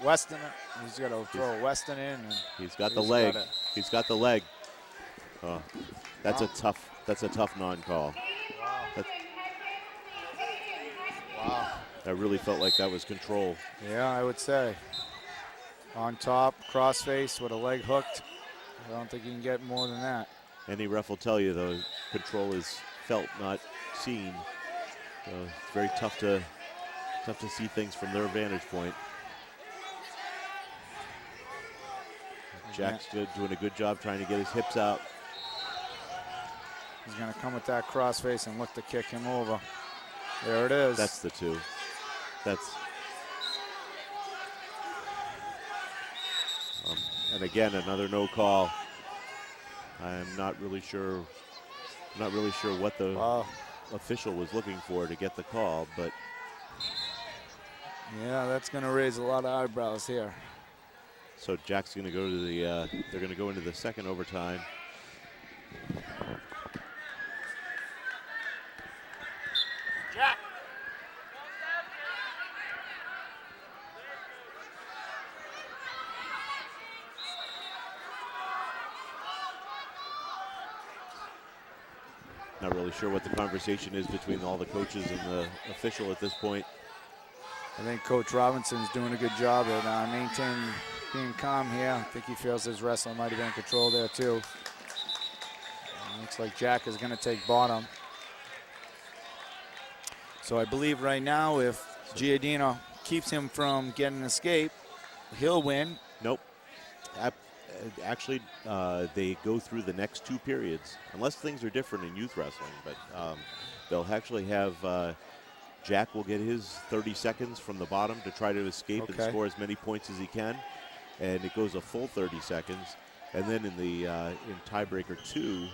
B: Weston. He's got to throw Weston in. And
A: he's got the leg. He's got the leg. Oh, that's a tough non-call.
B: Wow. Wow.
A: I really felt like that was control.
B: Yeah, I would say. On top, crossface with a leg hooked. I don't think you can get more than that.
A: Any ref will tell you, though, control is felt, not seen. So it's very tough to see things from their vantage point. Jack's doing a good job trying to get his hips out.
B: He's going to come with that crossface and look to kick him over. There it is.
A: That's the 2. And again, another no call. I'm not really sure what the official was looking for to get the call, but
B: yeah, that's going to raise a lot of eyebrows here.
A: So Jack's going to go to the. They're going to go into the second overtime.
B: Jack.
A: Not really sure what the conversation is between all the coaches and the official at this point.
B: I think Coach Robinson's doing a good job at maintaining being calm here. I think he feels his wrestler might have been in control there too. Looks like Jack is going to take bottom. So I believe right now if Gerardina keeps him from getting an escape, he'll win.
A: Nope. Actually, they go through the next 2 periods, unless things are different in youth wrestling. But they'll actually have Jack will get his 30 seconds from the bottom to try to escape and score as many points as he can, and it goes a full 30 seconds. And then in the in tiebreaker 2,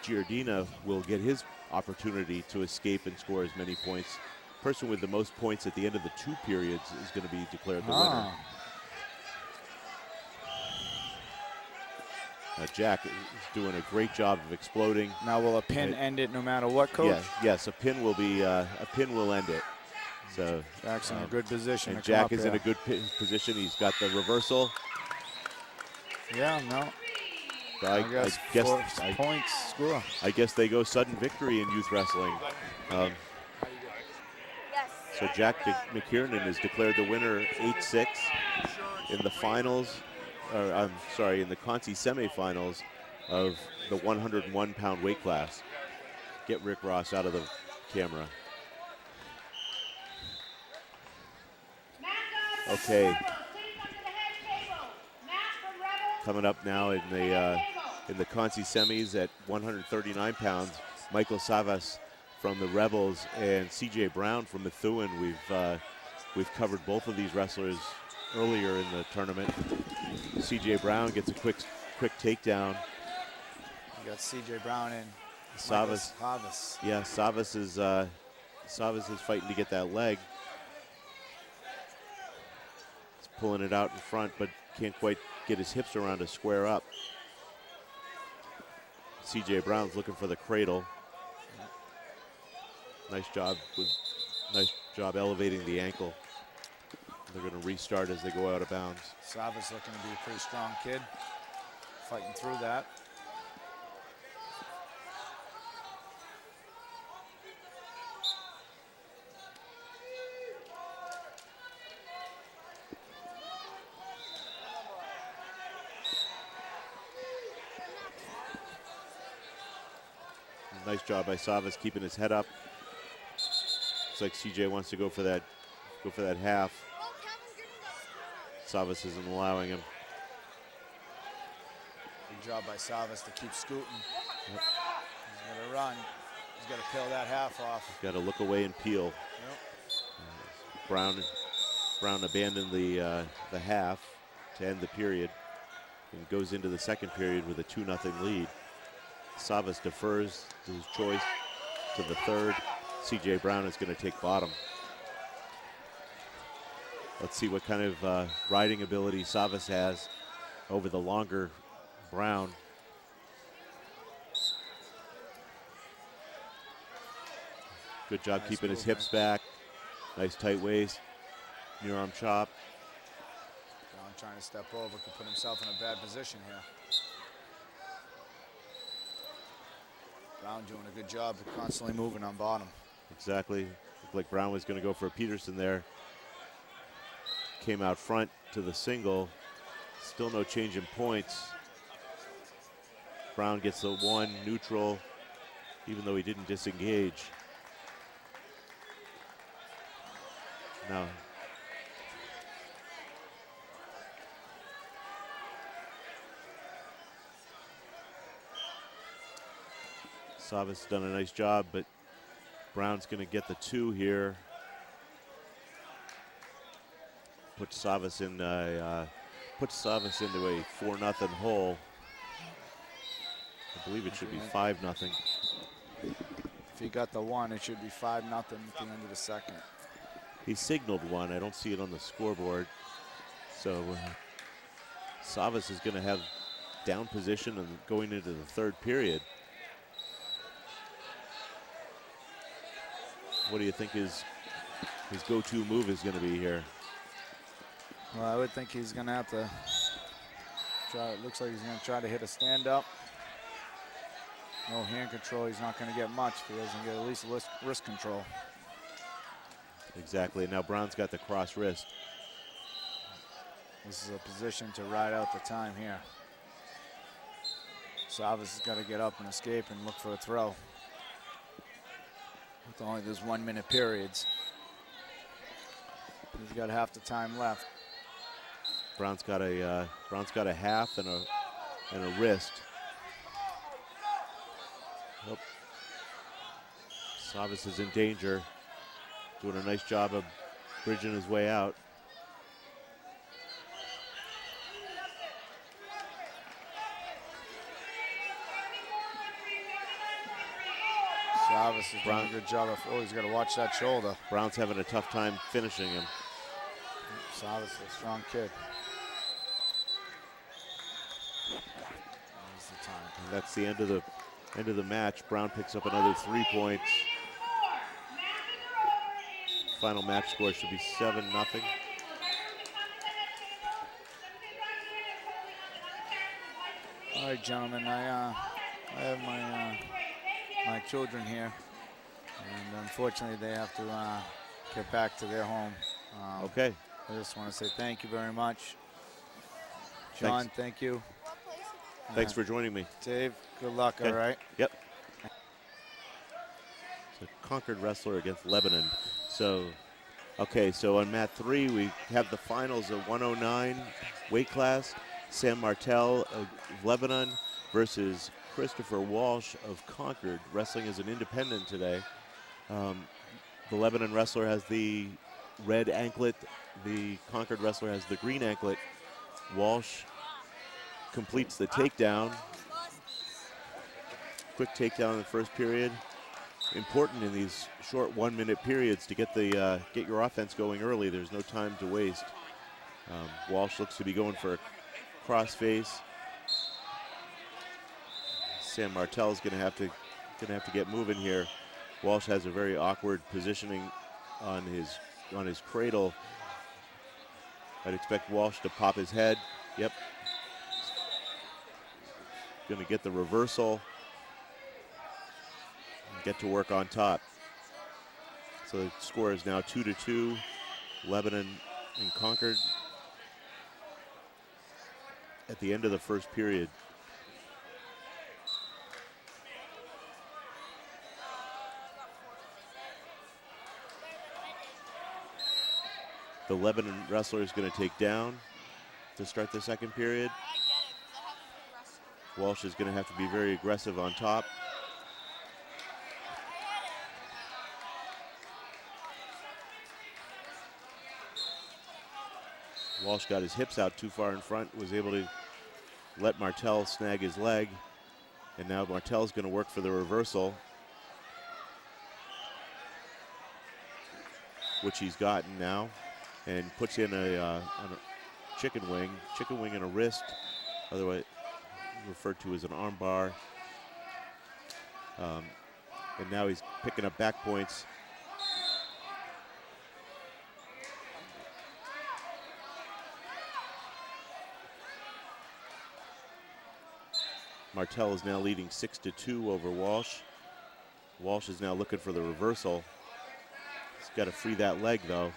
A: Gerardina will get his opportunity to escape and score as many points. Person with the most points at the end of the 2 periods is going to be declared the winner. Jack is doing a great job of exploding.
B: Now will a pin end it no matter what, Coach?
A: Yes, a pin will end it. So
B: Jack's in a good position.
A: And Jack is in a good position. He's got the reversal.
B: Yeah, no.
A: So I guess
B: points score.
A: I guess they go sudden victory in youth wrestling. So Jack McCieran is declared the winner 8-6 in the finals. In the Conti semifinals of the 101-pound weight class. Get Rick Ross out of the camera. Okay. Coming up now in the Conti semis at 139 pounds, Michael Savas from the Rebels and C.J. Brown from Methuen. We've covered both of these wrestlers earlier in the tournament. C.J. Brown gets a quick takedown.
B: You got C.J. Brown in.
A: Savas. Yeah, Savas is fighting to get that leg. He's pulling it out in front, but can't quite get his hips around to square up. C.J. Brown's looking for the cradle. Nice job elevating the ankle. They're going to restart as they go out of bounds.
B: Savas looking to be a pretty strong kid, fighting through that.
A: Nice job by Savas keeping his head up. Looks like CJ wants to go for that half. Savas isn't allowing him.
B: Good job by Savas to keep scooting. Yep. He's got to run. He's got to peel that half off.
A: He's got to look away and peel.
B: Yep.
A: Brown abandoned the half to end the period and goes into the second period with a 2-0 lead. Savas defers to his choice to the third. CJ Brown is going to take bottom. Let's see what kind of riding ability Savas has over the longer Brown. Good job keeping his hips back. Nice tight waist. Near arm chop.
B: Brown trying to step over, could put himself in a bad position here. Brown doing a good job of constantly moving on bottom.
A: Exactly. Looked like Brown was going to go for a Peterson there. Came out front to the single. Still no change in points. Brown gets the one neutral, even though he didn't disengage. Now, Savas has done a nice job, but Brown's going to get the 2 here. Puts Savas into a 4-0 hole. I believe it should be 5-0.
B: If he got the 1, it should be 5-0 at the end of the second.
A: He signaled 1. I don't see it on the scoreboard. So Savas is going to have down position and going into the third period. What do you think his go-to move is going to be here?
B: Well, I would think he's going to have to try. It looks like he's going to try to hit a stand-up. No hand control. He's not going to get much if he doesn't get at least wrist control.
A: Exactly. Now Brown's got the cross wrist.
B: This is a position to ride out the time here. Savas has got to get up and escape and look for a throw. With only those 1-minute periods. He's got half the time left.
A: Brown's got a half and a wrist. Nope. Savas is in danger. Doing a nice job of bridging his way out.
B: Savas is doing a good job of, he's got to watch that shoulder.
A: Brown's having a tough time finishing him.
B: Savas is a strong kid. There's the time.
A: And that's the end of the match. Brown picks up another 3 points. Final match score should be 7-0.
B: All right, gentlemen, I have my children here, and unfortunately they have to get back to their home.
A: Okay.
B: I just want to say thank you very much. John, thank you.
A: Thanks for joining me.
B: Dave, good luck,
A: Okay.
B: all right?
A: Yep. So Concord wrestler against Lebanon. So, okay, so on mat 3, we have the finals of 109 weight class. Sam Martell of Lebanon versus Christopher Walsh of Concord, wrestling as an independent today. The Lebanon wrestler has the red anklet. The Concord wrestler has the green anklet. Walsh completes the takedown. Quick takedown in the first period. Important in these short 1-minute periods to get your offense going early. There's no time to waste. Walsh looks to be going for a crossface. Sam Martell is going to have to get moving here. Walsh has a very awkward positioning on his cradle. I'd expect Walsh to pop his head. Yep. Going to get the reversal. And get to work on top. So the score is now 2-2. Lebanon and Concord at the end of the first period. the Lebanon wrestler is going to take down to start the second period. Walsh is going to have to be very aggressive on top. Walsh got his hips out too far in front, was able to let Martell snag his leg. And now Martell's going to work for the reversal, which he's gotten now, and puts in a chicken wing and a wrist, otherwise referred to as an arm bar. And now he's picking up back points. Martell is now leading 6-2 over Walsh. Walsh is now looking for the reversal. He's got to free that leg though.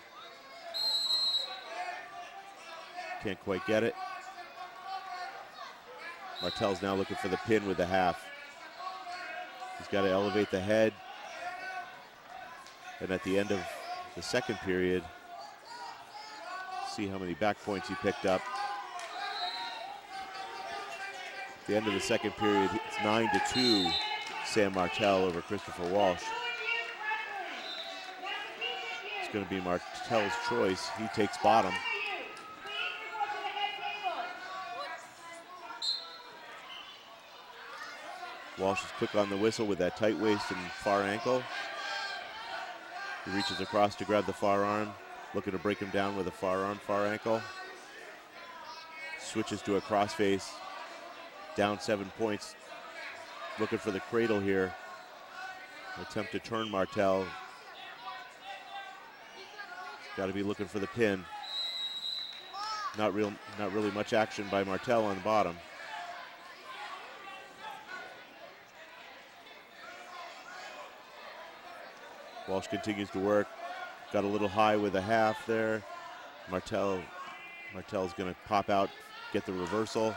A: Can't quite get it. Martell's now looking for the pin with the half. He's got to elevate the head. And at the end of the second period, see how many back points he picked up. At the end of the second period, it's 9-2, Sam Martell over Christopher Walsh. It's going to be Martell's choice. He takes bottom. Walsh is quick on the whistle with that tight waist and far ankle. He reaches across to grab the far arm, looking to break him down with a far arm, far ankle. Switches to a crossface. Down 7 points, looking for the cradle here. Attempt to turn Martell. Got to be looking for the pin. Not really much action by Martell on the bottom. Walsh continues to work. Got a little high with a half there. Martell's going to pop out, get the reversal.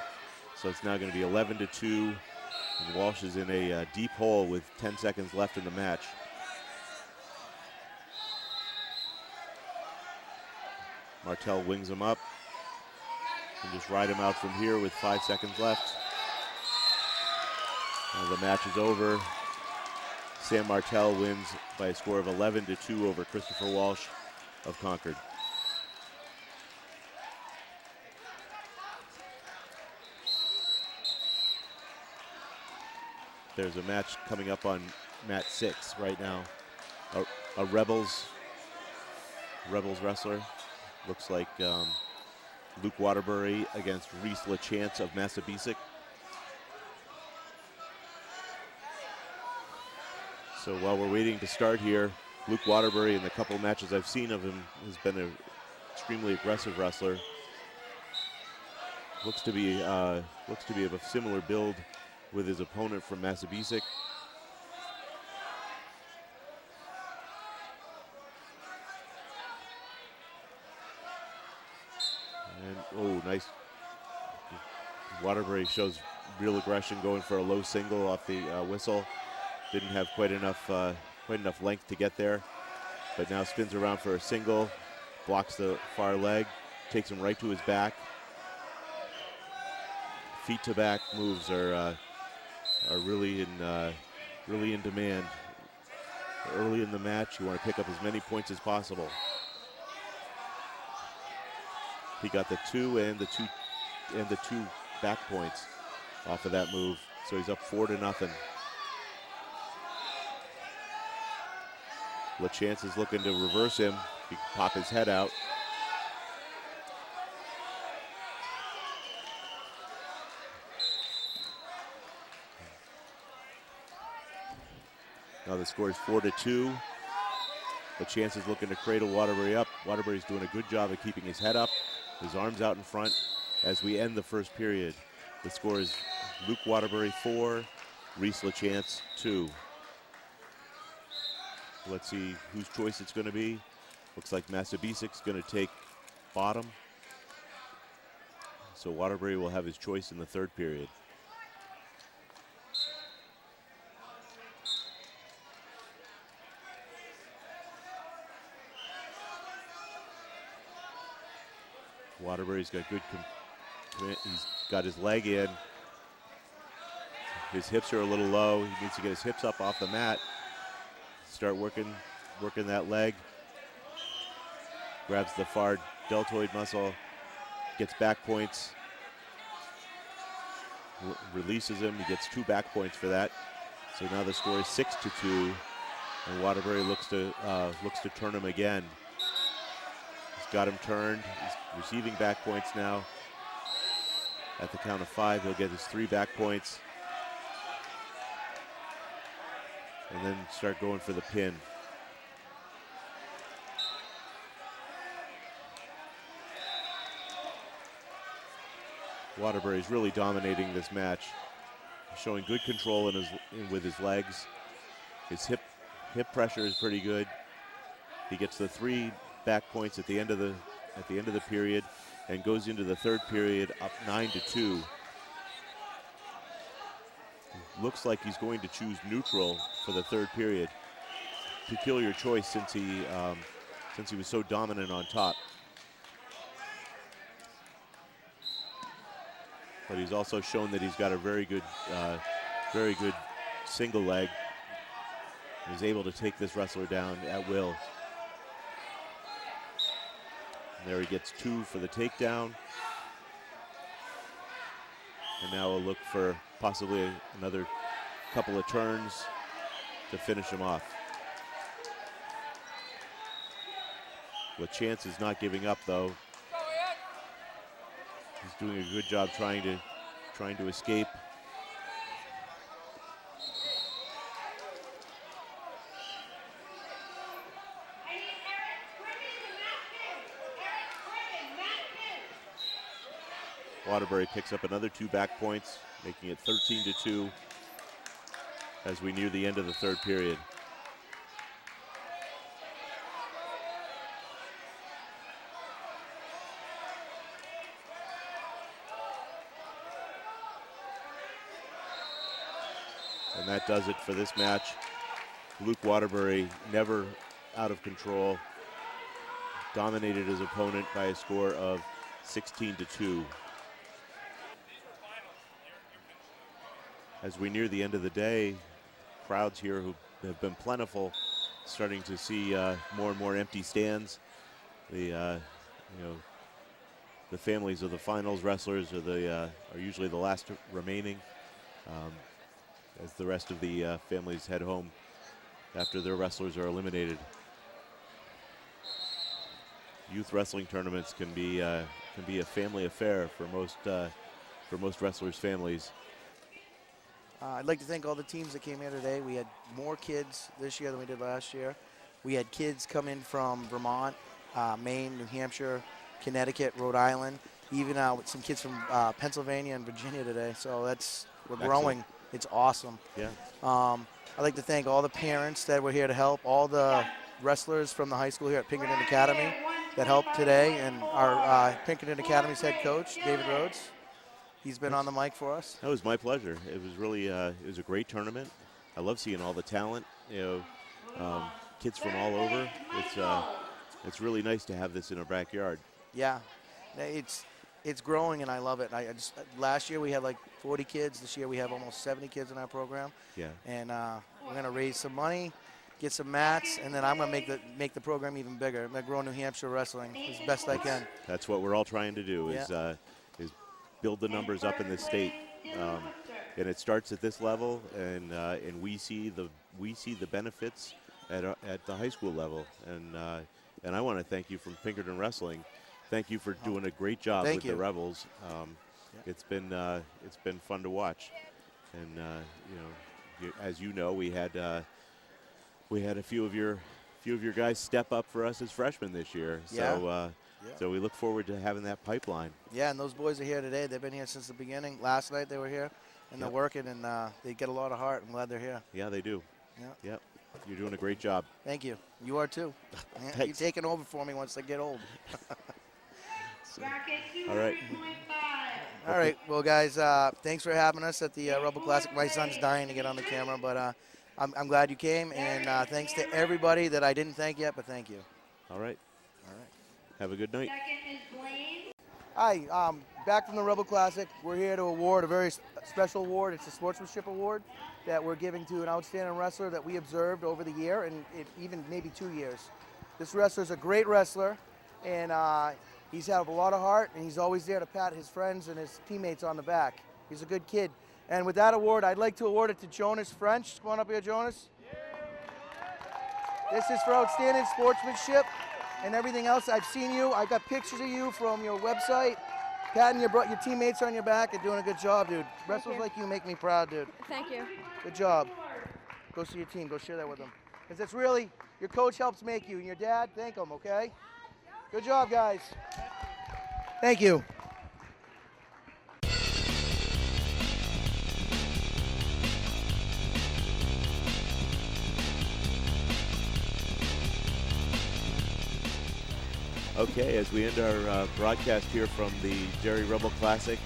A: So it's now going to be 11-2, and Walsh is in a deep hole with 10 seconds left in the match. Martell wings him up and just ride him out from here with 5 seconds left. Now the match is over. Sam Martell wins by a score of 11-2 over Christopher Walsh of Concord. There's a match coming up on mat 6 right now. A Rebels wrestler. Looks like Luke Waterbury against Reese LaChance of Massabesic. So while we're waiting to start here, Luke Waterbury, in the couple matches I've seen of him, has been an extremely aggressive wrestler. Looks to be of a similar build with his opponent from Massabesic. And, oh, nice. Waterbury shows real aggression, going for a low single off the whistle. Didn't have quite enough length to get there, but now spins around for a single, blocks the far leg, takes him right to his back. Feet to back moves are really in demand. Early in the match, you want to pick up as many points as possible. He got the two back points off of that move, so he's up 4-0. LaChance is looking to reverse him. He can pop his head out. Now the score is 4-2. LaChance is looking to cradle Waterbury up. Waterbury's doing a good job of keeping his head up, his arms out in front as we end the first period. The score is Luke Waterbury 4, Reese LaChance 2. Let's see whose choice it's going to be. Looks like Massabesic's going to take bottom. So Waterbury will have his choice in the third period. Waterbury's got good commit. He's got his leg in. His hips are a little low. He needs to get his hips up off the mat. Start working that leg. Grabs the far deltoid muscle. Gets back points. Releases him. He gets 2 back points for that. So now the score is 6-2, and Waterbury looks to turn him again. He's got him turned. He's receiving back points now. At the count of 5, he'll get his 3 back points, and then start going for the pin. Waterbury's really dominating this match, showing good control with his legs. His hip pressure is pretty good. He gets the 3 back points at the end of the period, and goes into the third period up 9-2. Looks like he's going to choose neutral for the third period. Peculiar choice since he was so dominant on top. But he's also shown that he's got a very good single leg. He's able to take this wrestler down at will. And there he gets 2 for the takedown. And now we'll look for possibly another couple of turns to finish him off. With chances not giving up, though. He's doing a good job trying to escape. Waterbury picks up another 2 back points, making it 13-2 as we near the end of the third period. And that does it for this match. Luke Waterbury, never out of control, dominated his opponent by a score of 16-2. As we near the end of the day, crowds here who have been plentiful, starting to see more and more empty stands. The families of the finals wrestlers are usually the last remaining, as the rest of the families head home after their wrestlers are eliminated. Youth wrestling tournaments can be a family affair for most wrestlers' families.
C: I'd like to thank all the teams that came here today. We had more kids this year than we did last year. We had kids come in from Vermont, Maine, New Hampshire, Connecticut, Rhode Island, even with some kids from Pennsylvania and Virginia today. So we're growing. It's awesome.
A: Yeah.
C: I'd like to thank all the parents that were here to help, all the wrestlers from the high school here at Pinkerton Academy that helped today, and our Pinkerton Academy's head coach, David Rhodes. He's been on the mic for us.
A: That was my pleasure. It was really it was a great tournament. I love seeing all the talent, kids from all over. It's really nice to have this in our backyard.
C: Yeah, it's growing, and I love it. Last year we had like 40 kids. This year we have almost 70 kids in our program.
A: Yeah.
C: And we're gonna raise some money, get some mats, and then I'm gonna make the program even bigger. I'm gonna grow New Hampshire wrestling as best I can.
A: That's what we're all trying to do. Is build the numbers up in the state, and it starts at this level, and we see the benefits at the high school level, and I want to thank you from Pinkerton Wrestling. Thank you for doing a great job with the Rebels. It's been fun to watch, and as you know, we had a few of your guys step up for us as freshmen this year. So. So we look forward to having that pipeline.
C: Yeah, and those boys are here today. They've been here since the beginning. Last night they were here, and they're working, and they get a lot of heart. I'm glad they're here.
A: Yeah, they do.
C: Yeah.
A: Yep. You're doing a great job.
C: Thank you. You are too. You're taking over for me once they get old.
A: All right.
C: All right. Well, guys, thanks for having us at the Rebel Classic. My son's dying to get on the camera, but I'm glad you came, and thanks to everybody that I didn't thank yet, but thank you.
A: All right. Have a good night.
C: Hi, back from the Rebel Classic. We're here to award a very special award. It's a sportsmanship award that we're giving to an outstanding wrestler that we observed over the year and even maybe 2 years. This wrestler's a great wrestler, and he's had a lot of heart, and he's always there to pat his friends and his teammates on the back. He's a good kid. And with that award, I'd like to award it to Jonas French. Come on up here, Jonas. This is for outstanding sportsmanship and everything else. I've seen you. I got pictures of you from your website, patting your teammates on your back and doing a good job, dude. Wrestlers like you make me proud, dude.
D: Thank you.
C: Good job. Go see your team. Go share that with them. Because it's really, your coach helps make you, and your dad, thank him, okay? Good job, guys. Thank you.
A: Okay, as we end our broadcast here from the Derry Rebel Classic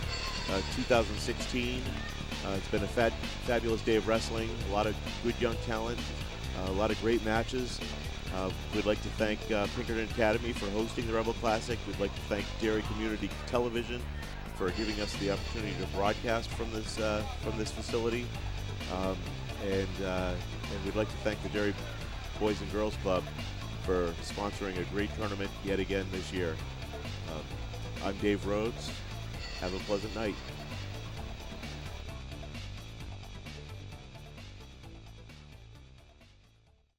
A: 2016, it's been a fabulous day of wrestling, a lot of good young talent, a lot of great matches. We'd like to thank Pinkerton Academy for hosting the Rebel Classic. We'd like to thank Derry Community Television for giving us the opportunity to broadcast from this facility, and we'd like to thank the Derry Boys and Girls Club for sponsoring a great tournament yet again this year. I'm Dave Rhodes. Have a pleasant night.